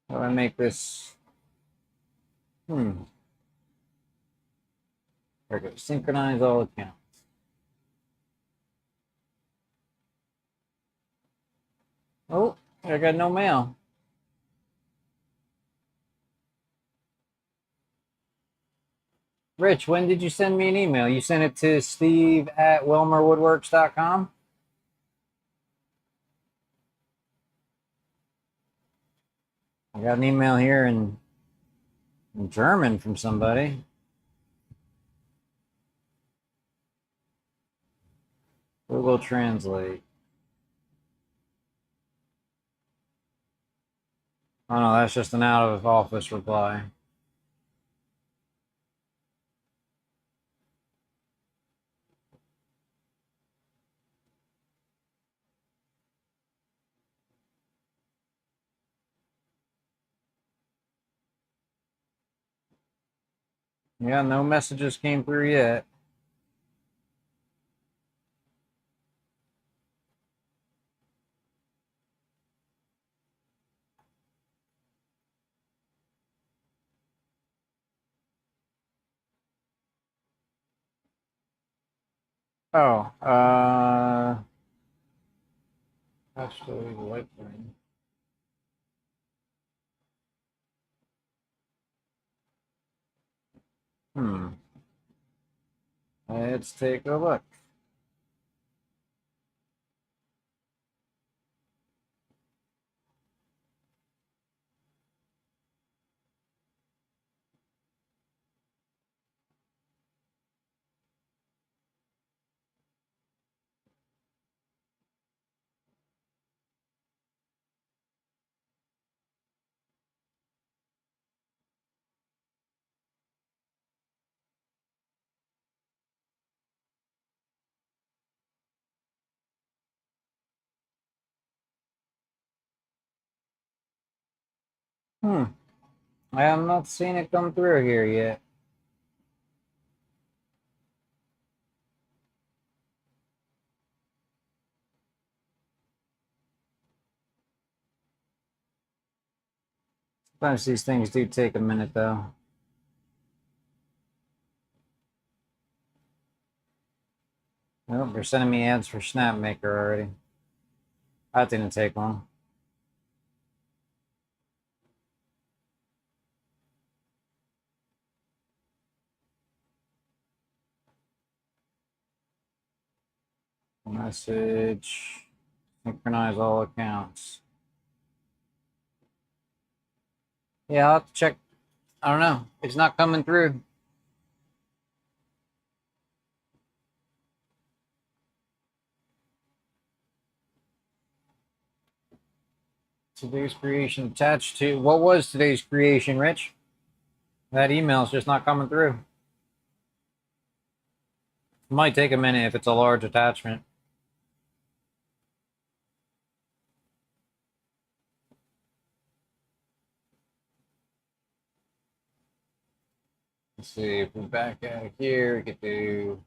How do I make this? Hmm. There we go. Synchronize all accounts. Oh, I got no mail. Rich, when did you send me an email? You sent it to Steve at WilmerWoodWorks.com? I got an email here in German from somebody. Google Translate. Oh no, that's just an out of office reply. Yeah, no messages came through yet. Oh, actually, white thing. Hmm. Let's take a look. Hmm. I have not seen it come through here yet. Sometimes these things do take a minute though. Oh, they're sending me ads for SnapMaker already. That didn't take long. Message. Synchronize all accounts. Yeah, I'll have to check. I don't know. It's not coming through. Today's creation attached to. What was today's creation, Rich? That email's just not coming through. It might take a minute if it's a large attachment. Let's see, if we back out of here, we get to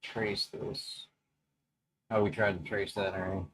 trace this. Oh, we tried to trace that already.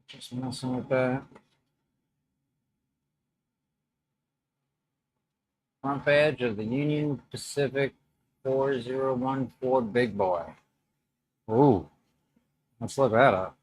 Just messing with that. Front page of the Union Pacific 4014 Big Boy. Ooh, let's look that up.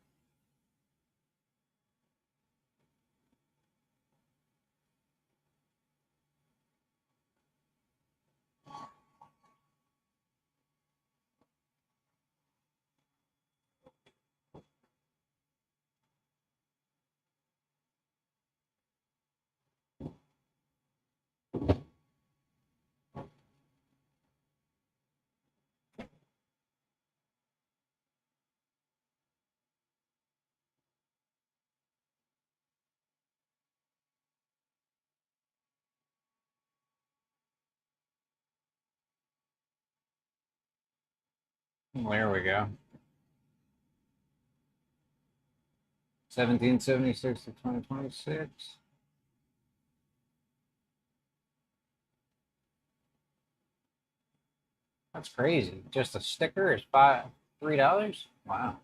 There we go. 1776 to 2026. That's crazy. Just a sticker is $3. Wow.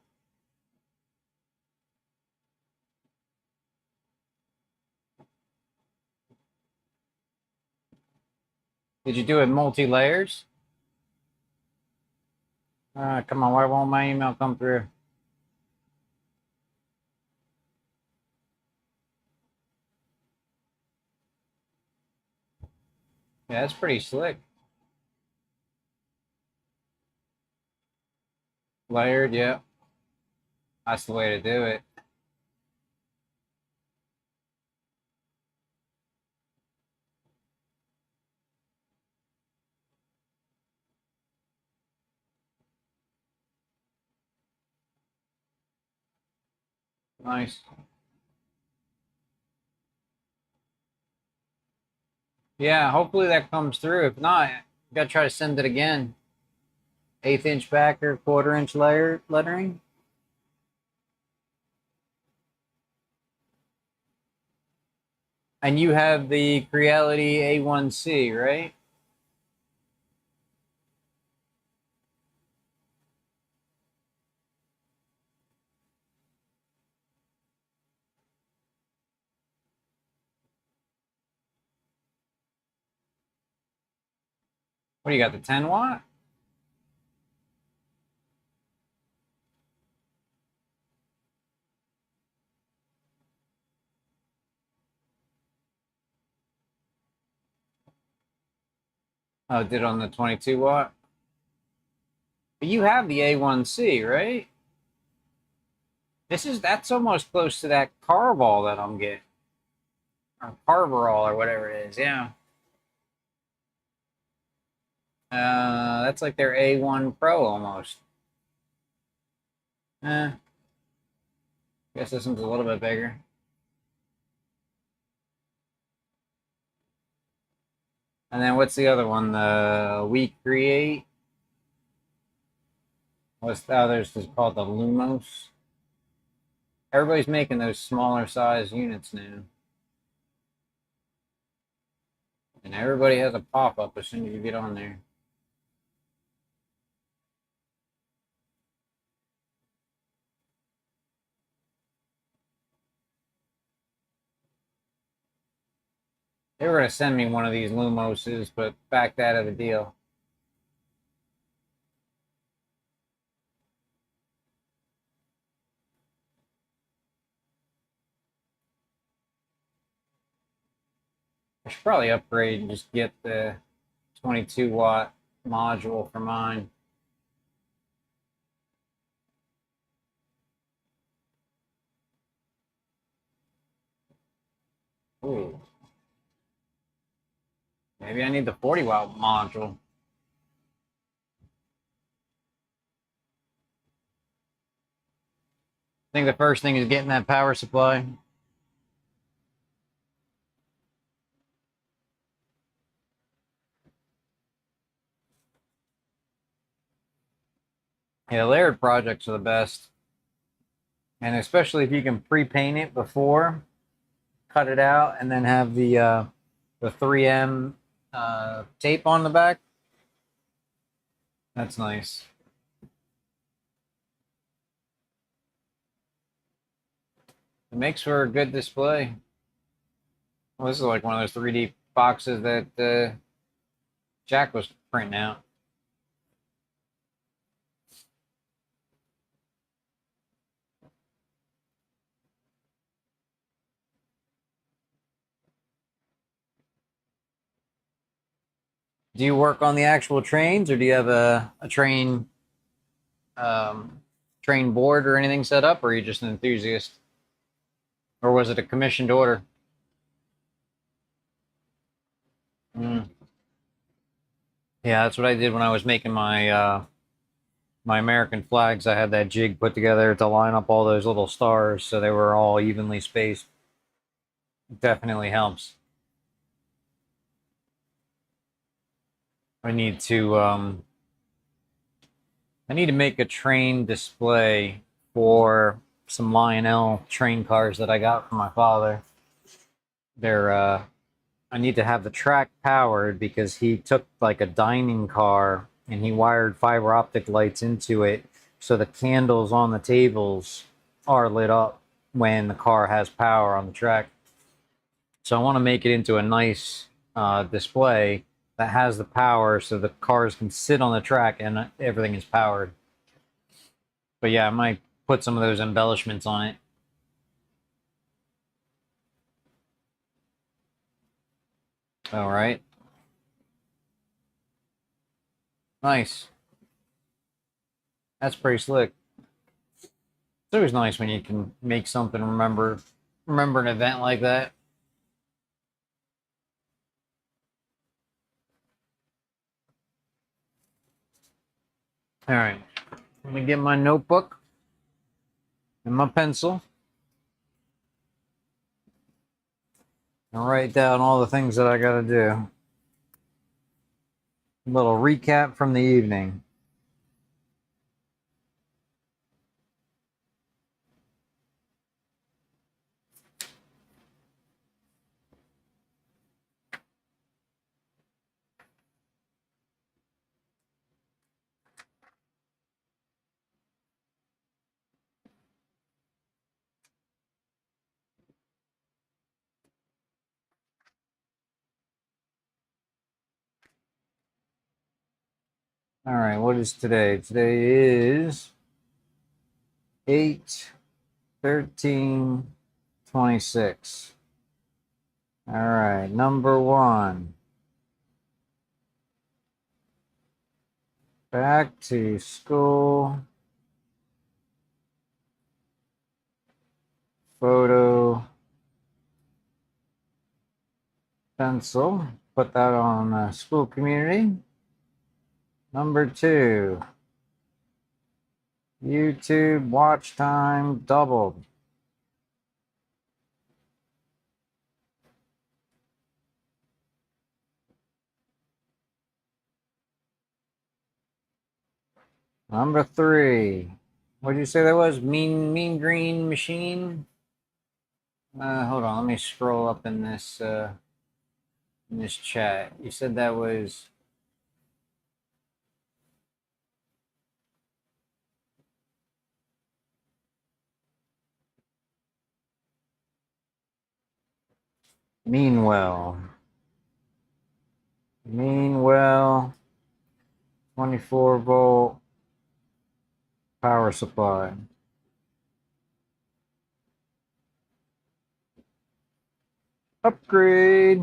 Did you do it multi-layers? Come on, why won't my email come through? Yeah, that's pretty slick. Layered, yeah. That's the way to do it. Nice. Yeah, hopefully that comes through. If not, you gotta try to send it again. 1/8 inch backer, 1/4 inch layer lettering. And you have the Creality A1C, right? What do you got, the 10 watt? Oh, it did on the 22 watt? But you have the A1C, right? That's almost close to that Carval that I'm getting. Or Carverall or whatever it is, yeah. That's like their A1 Pro almost. Eh, guess this one's a little bit bigger. And then what's the other one? The We Create. What's the others? Is called the Lumos. Everybody's making those smaller size units now. And everybody has a pop-up as soon as you get on there. They were going to send me one of these Lumoses, but backed out of the deal. I should probably upgrade and just get the 22 watt module for mine. Ooh. Maybe I need the 40 watt module. I think the first thing is getting that power supply. Yeah, layered projects are the best. And especially if you can pre-paint it before, cut it out, and then have the 3M tape on the back. That's nice. It makes for a good display. Well, this is like one of those 3D boxes that Jack was printing out. Do you work on the actual trains, or do you have a train board or anything set up, or are you just an enthusiast? Or was it a commissioned order? Mm. Yeah, that's what I did when I was making my American flags. I had that jig put together to line up all those little stars so they were all evenly spaced. It definitely helps. I need to make a train display for some Lionel train cars that I got from my father. They're I need to have the track powered because he took like a dining car and he wired fiber optic lights into it so the candles on the tables are lit up when the car has power on the track. So I want to make it into a nice display that has the power so the cars can sit on the track and everything is powered. But yeah, I might put some of those embellishments on it. All right. Nice. That's pretty slick. It's always nice when you can make something remember an event like that. All right. Let me get my notebook and my pencil and write down all the things that I got to do. A little recap from the evening. All right, what is today? Today is 8/13/26. All right, number one. Back to school. Photo pencil. Put that on school community. Number 2. YouTube watch time doubled. Number 3. What did you say that was? Mean Green Machine? Hold on, let me scroll up in this chat. You said that was Meanwell. Meanwell, 24-volt power supply. Upgrade.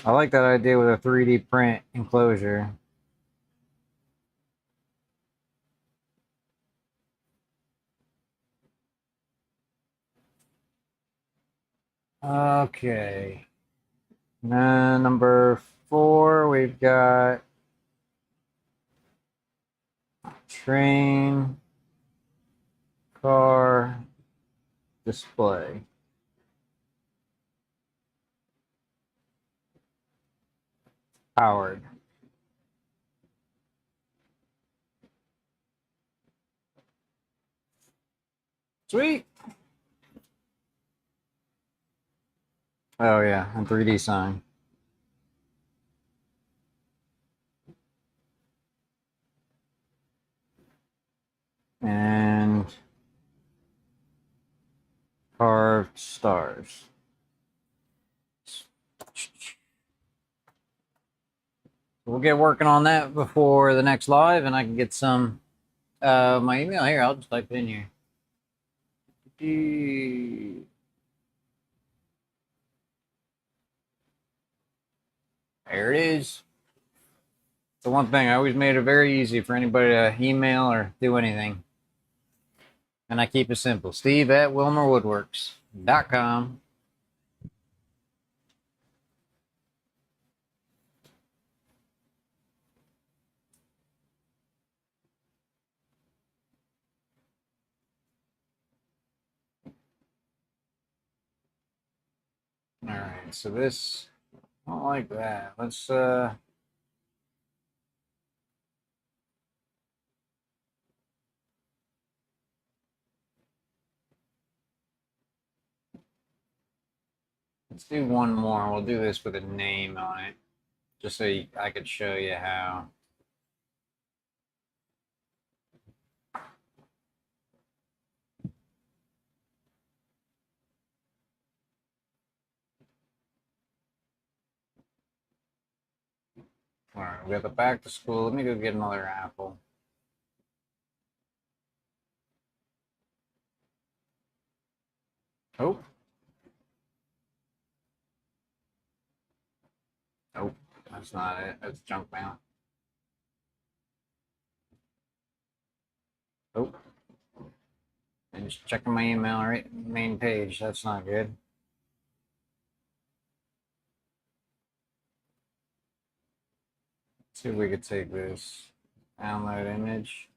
I like that idea with a 3D print enclosure. Okay. Then number 4, we've got train car display. Powered. Sweet. Oh yeah, and 3D sign. And carved stars. We'll get working on that before the next live, and I can get some my email here. I'll just type it in here. There it is. The one thing I always made it very easy for anybody to email or do anything. And I keep it simple. Steve at WilmerWoodWorks.com. All right, so this, I don't like that. Let's do one more. We'll do this with a name on it, just so I could show you how. All right, we got the back to school. Let me go get another apple. Oh. Nope, that's not it. That's junk mail. Oh. And just checking my email, right? Main page. That's not good. Let's see if we could take this. Download image.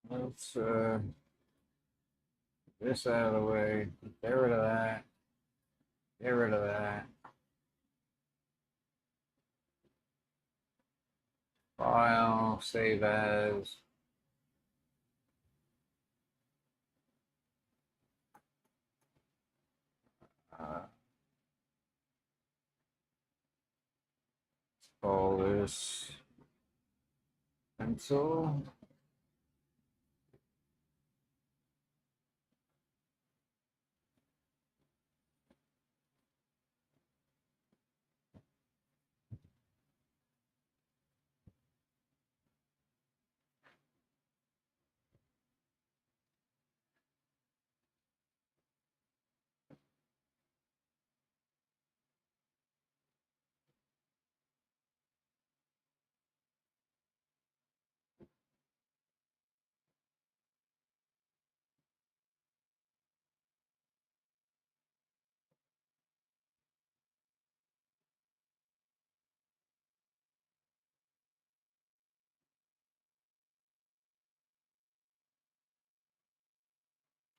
Let's this out of the way. Get rid of that. Get rid of that. File, save as. Uh, call this pencil.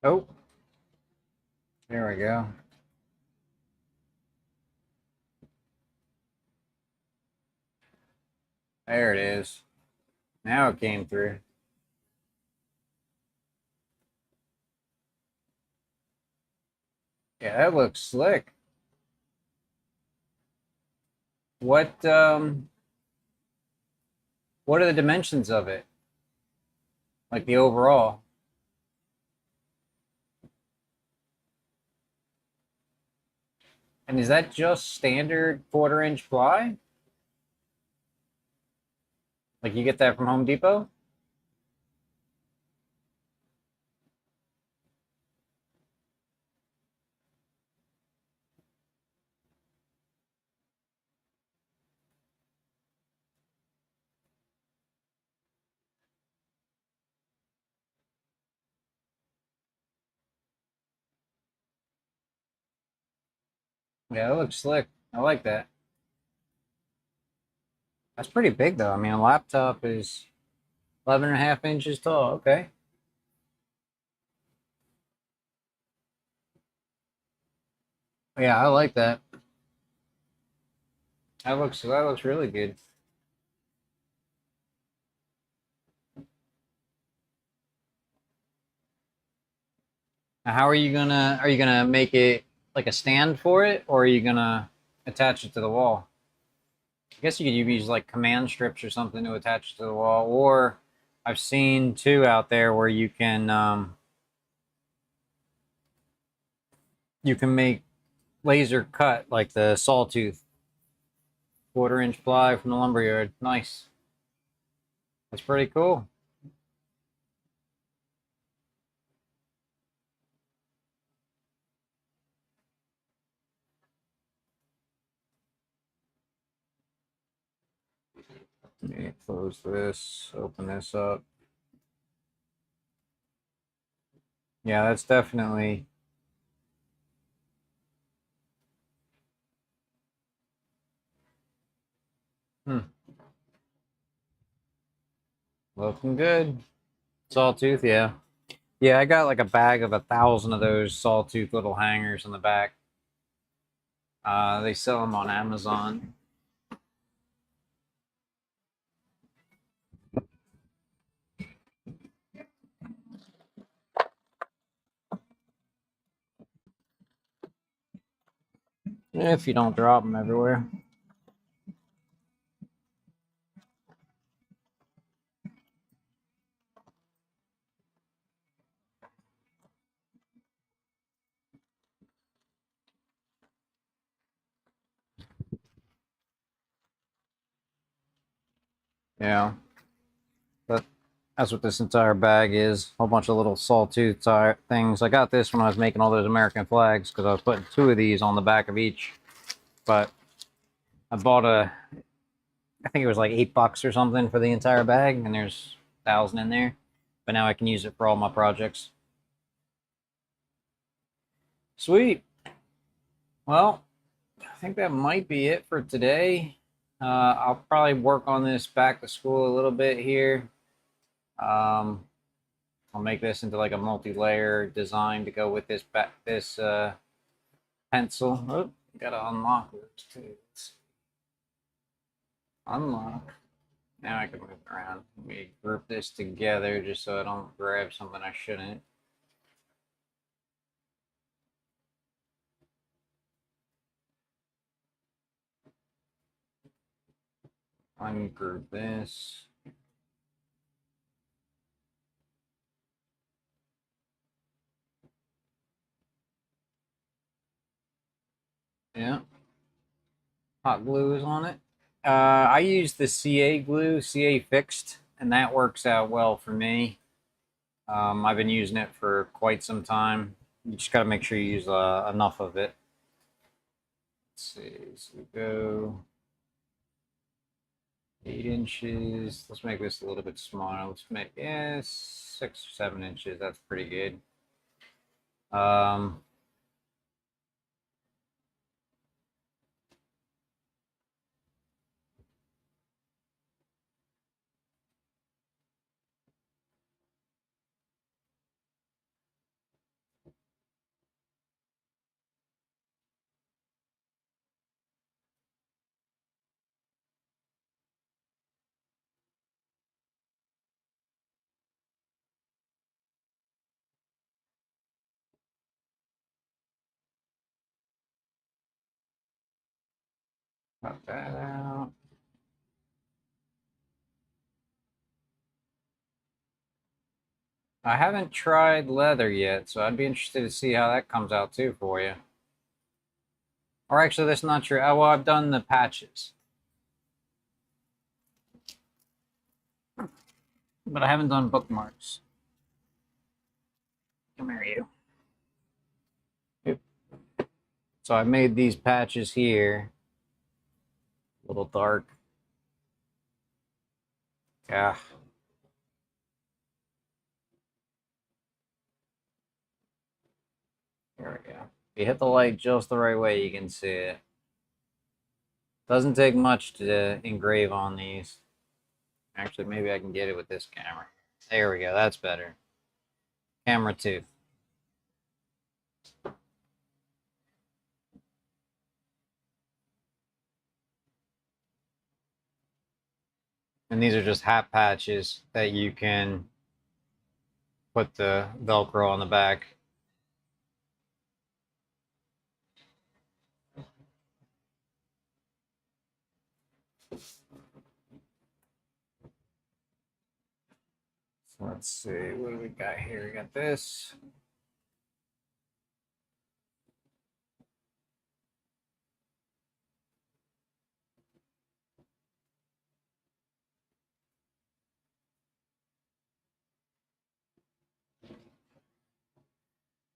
Oh, there we go. There it is. Now it came through. Yeah, that looks slick. What what are the dimensions of it? Like the overall? And is that just standard 1/4 inch ply? Like you get that from Home Depot? Yeah, that looks slick. I like that. That's pretty big though. I mean, a laptop is 11.5 inches tall. Okay. Yeah, I like that. That looks really good. Now, how are you gonna make it like a stand for it, or are you gonna attach it to the wall? I guess you could use like command strips or something to attach it to the wall, or I've seen two out there where you can make laser cut like the sawtooth 1/4 inch ply from the lumberyard. Nice. That's pretty cool. Let me close this, open this up. Yeah, that's definitely hmm, looking good. Sawtooth, yeah. Yeah, I got like a bag of 1,000 of those sawtooth little hangers in the back. They sell them on Amazon. If you don't drop them everywhere. Yeah, but that's what this entire bag is. A whole bunch of little sawtooth things. I got this when I was making all those American flags because I was putting two of these on the back of each. But I bought I think it was like $8 or something for the entire bag, and there's 1,000 in there. But now I can use it for all my projects. Sweet. Well, I think that might be it for today. I'll probably work on this back to school a little bit here. Um, I'll make this into like a multi-layer design to go with this pencil. Oh, gotta unlock this too. Unlock. Now I can move it around. Let me group this together just so I don't grab something I shouldn't. Ungroup this. Yeah. Hot glue is on it. I use the CA glue, CA fixed, and that works out well for me. I've been using it for quite some time. You just got to make sure you use enough of it. Let's see. So we go 8 inches. Let's make this a little bit smaller. Let's make 6 or 7 inches. That's pretty good. Cut that out. I haven't tried leather yet, so I'd be interested to see how that comes out too for you. Or actually, that's not true. Oh, well, I've done the patches, but I haven't done bookmarks. Come here, you. Yep. So I made these patches here. A little dark. Yeah. There we go. If you hit the light just the right way, you can see it. Doesn't take much to engrave on these. Actually, maybe I can get it with this camera. There we go. That's better. Camera 2. And these are just hat patches that you can put the Velcro on the back. So let's see, what do we got here? We got this.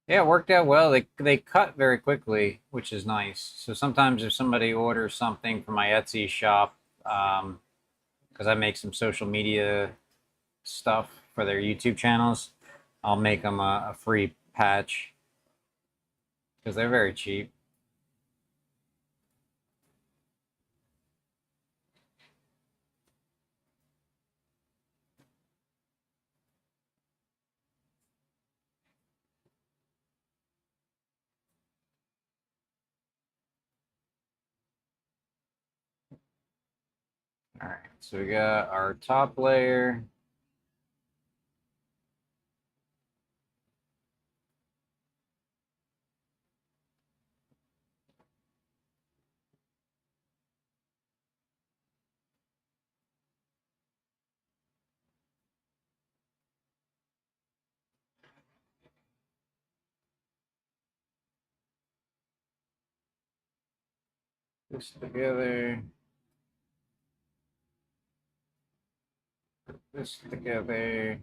Yeah, it worked out well. They cut very quickly, which is nice. So sometimes if somebody orders something from my Etsy shop, because I make some social media stuff for their YouTube channels, I'll make them a free patch because they're very cheap. All right, so we got our top layer. This together. This together.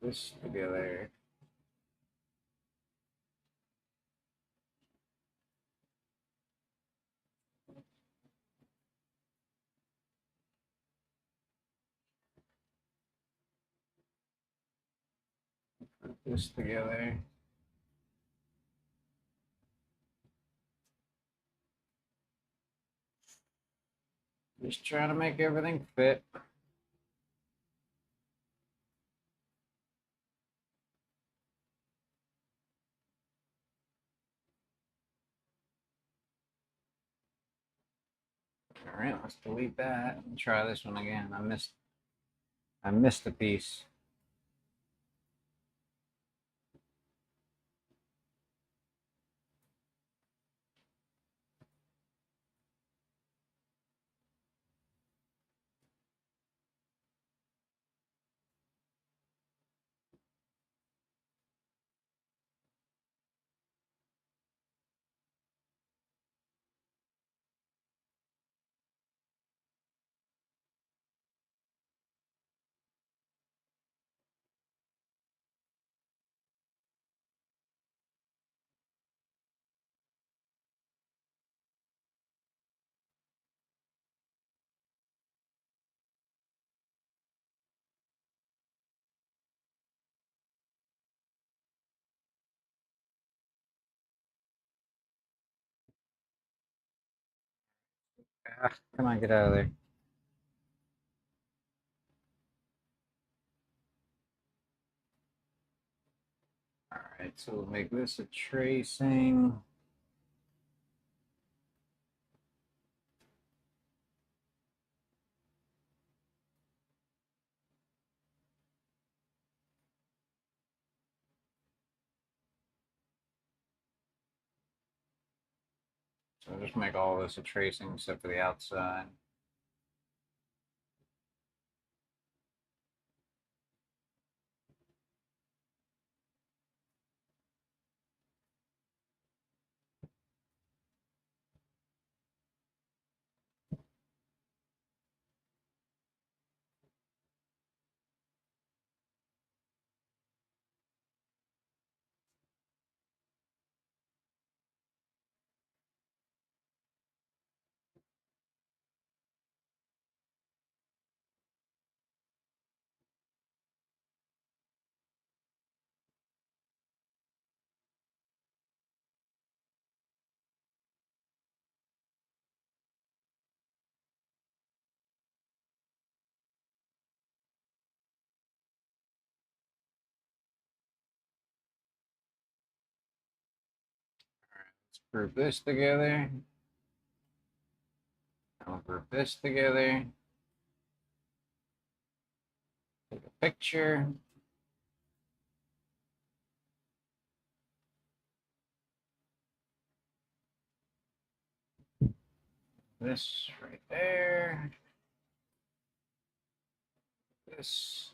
This together. This together. Just trying to make everything fit. All right, let's delete that and try this one again. I missed a piece. Ah, come on, get out of there. All right, so we'll make this a tracing. So just make all this a tracing except for the outside. Let's group this together. I'll group this together. Take a picture. This right there. This.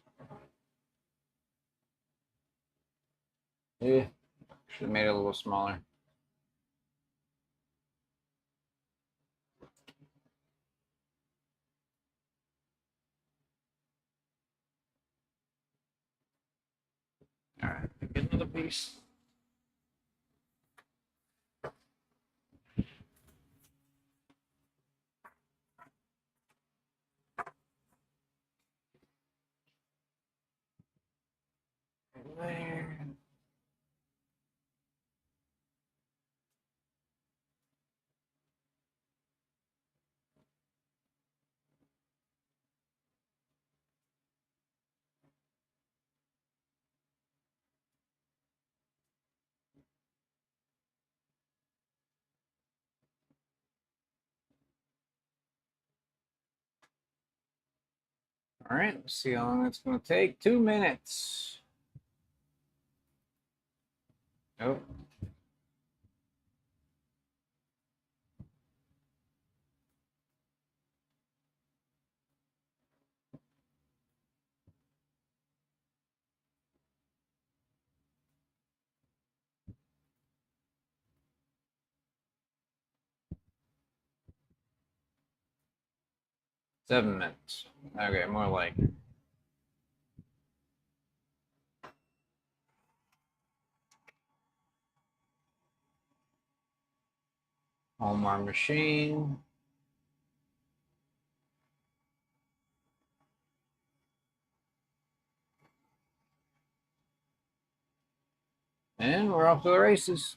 Yeah, should have made it a little smaller. All right, get another piece. There. All right, let's see how long that's going to take. 2 minutes. Oh. Seven minutes. Okay, more like. Home our machine. And we're off to the races.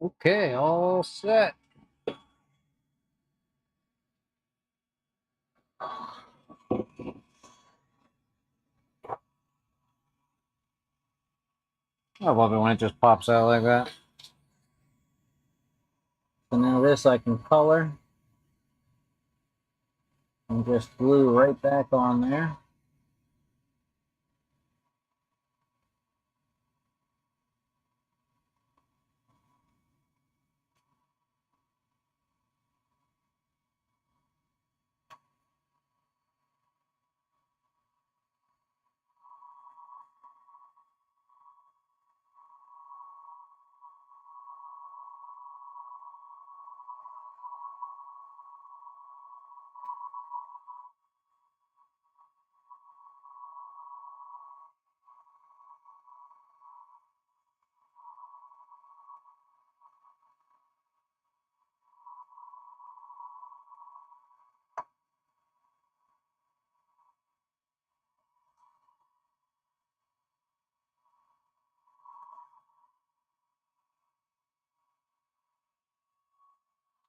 Okay, all set. I love it when it just pops out like that. So now this I can color and just glue right back on there.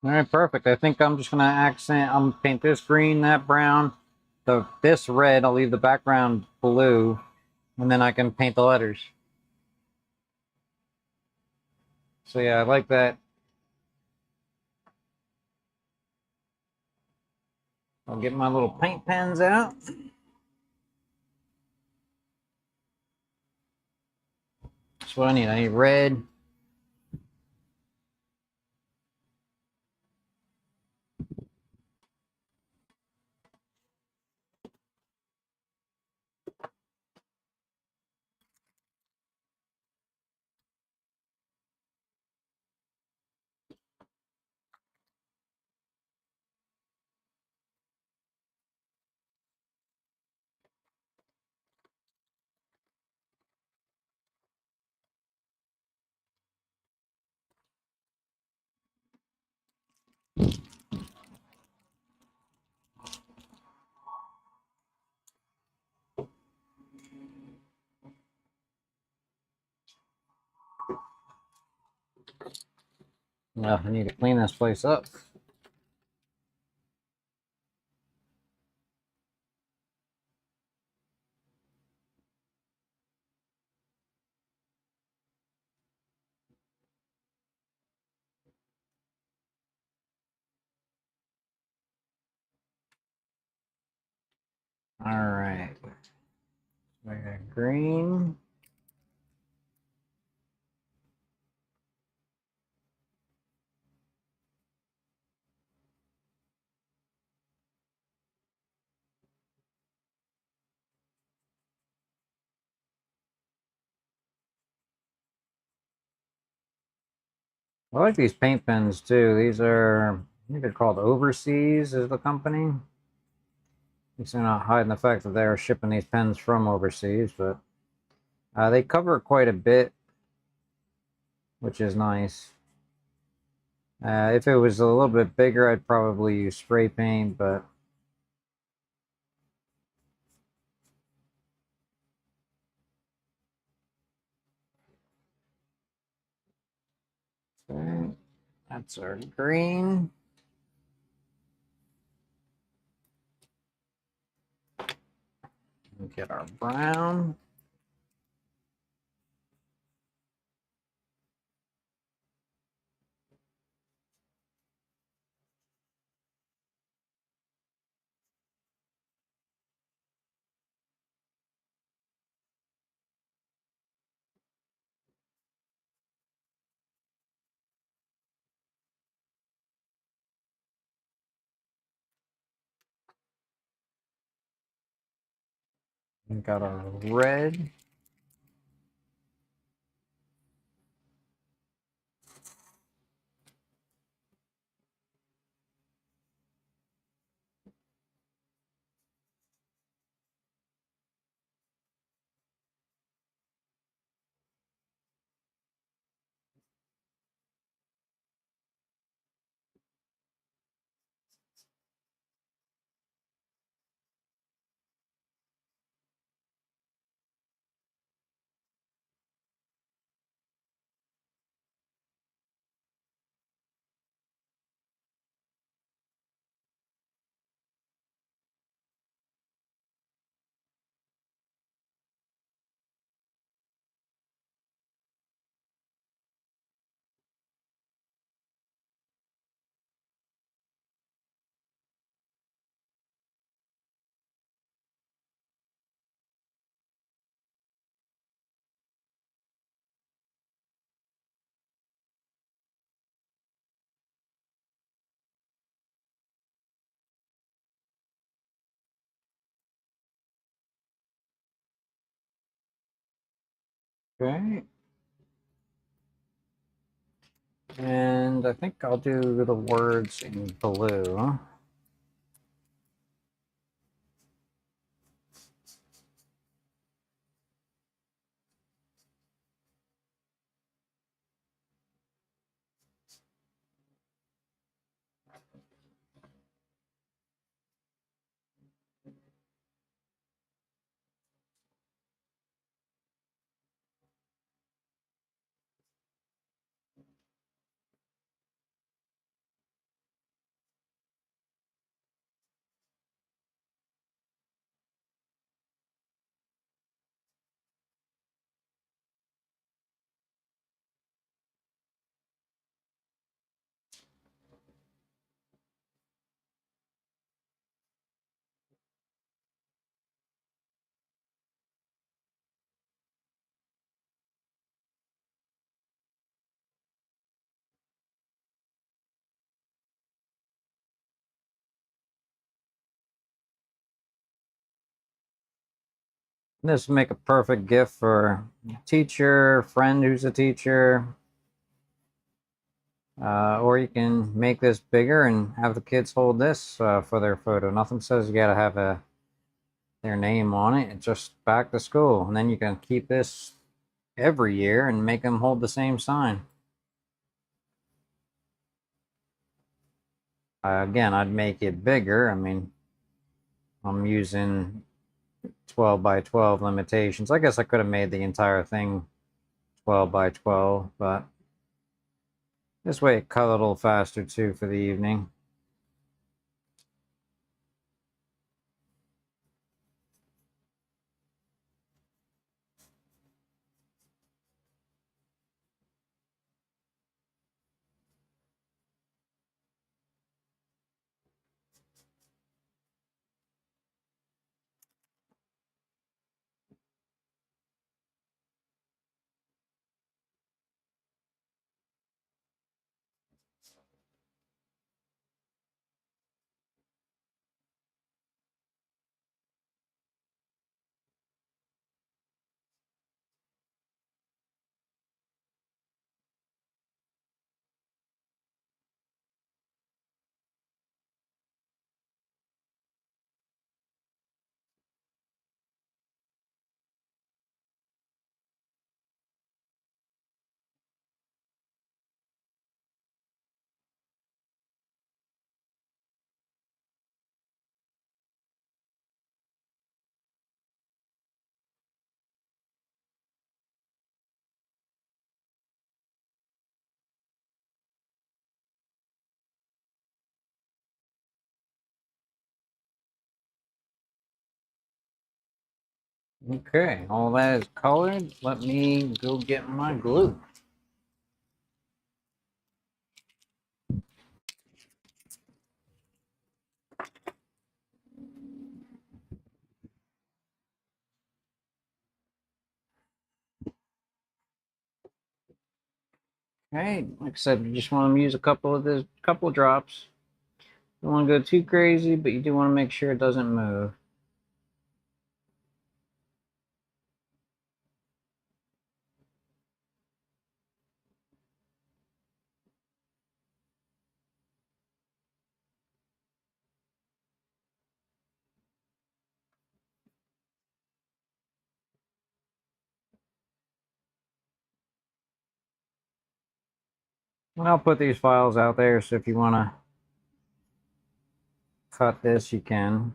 All right, perfect. I think I'm just gonna I'm gonna paint this green, that brown, this red. I'll leave the background blue, and then I can paint the letters. So yeah, I like that. I'll get my little paint pens out. That's what I need. I need red. Well, I need to clean this place up. All right. We got green. I like these paint pens too. These are, I think they're called Overseas is the company. At least they're not hiding the fact that they're shipping these pens from overseas, but they cover quite a bit, which is nice. If it was a little bit bigger, I'd probably use spray paint, but okay, that's our green. Get our brown. We got our red. Okay. And I think I'll do the words in blue. This will make a perfect gift for a teacher, friend who's a teacher. Or you can make this bigger and have the kids hold this for their photo. Nothing says you gotta have their name on it. It's just back to school. And then you can keep this every year and make them hold the same sign. Again, I'd make it bigger. I mean, I'm using 12 by 12 limitations. I guess I could have made the entire thing 12 by 12, but this way it cut a little faster too for the evening. Okay, all that is colored. Let me go get my glue. Okay, like I said, you just want to use a couple of drops. Don't want to go too crazy, but you do want to make sure it doesn't move. And I'll put these files out there, so if you want to cut this, you can.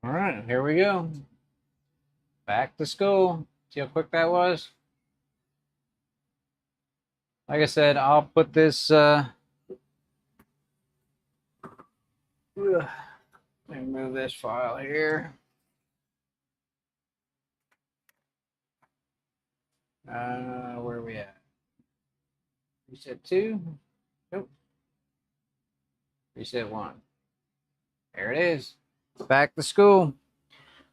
All right, here we go. Back to school. See how quick that was? Like I said, I'll put this, let me move this file here. Where are we at? Reset 2. Nope. Reset 1. There it is. Back to school.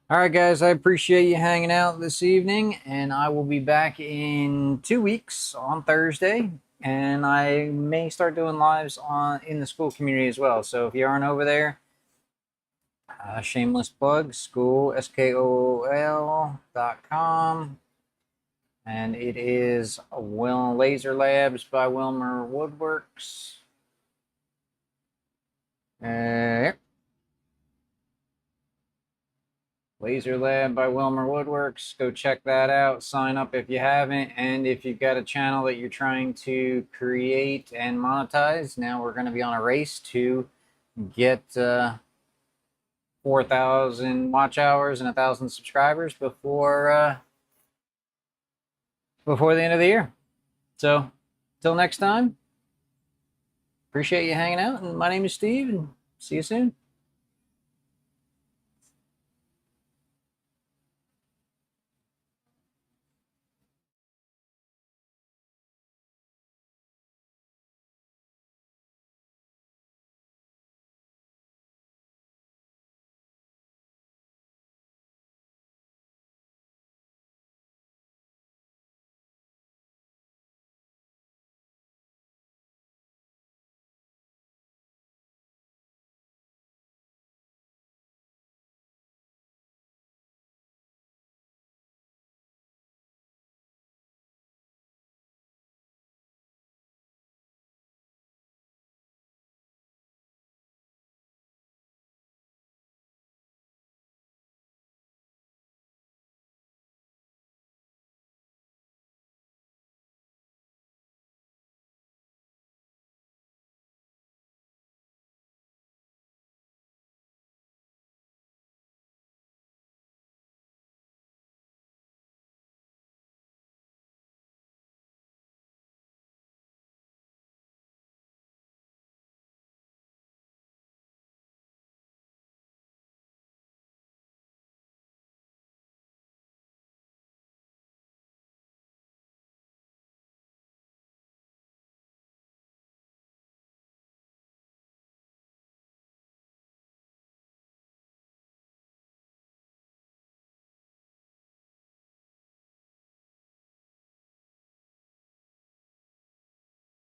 All right, guys, I appreciate you hanging out this evening, and I will be back in 2 weeks on Thursday, and I may start doing lives in the school community as well. So if you aren't over there, shameless plug, school, SKOOL.com, and it is Laser Labs by WilmerWoodWorks. Yep. Laser Lab by WilmerWoodWorks. Go check that out. Sign up if you haven't. And if you've got a channel that you're trying to create and monetize, now we're going to be on a race to get 4,000 watch hours and 1,000 subscribers before the end of the year. So, till next time, appreciate you hanging out. And my name is Steve, and see you soon.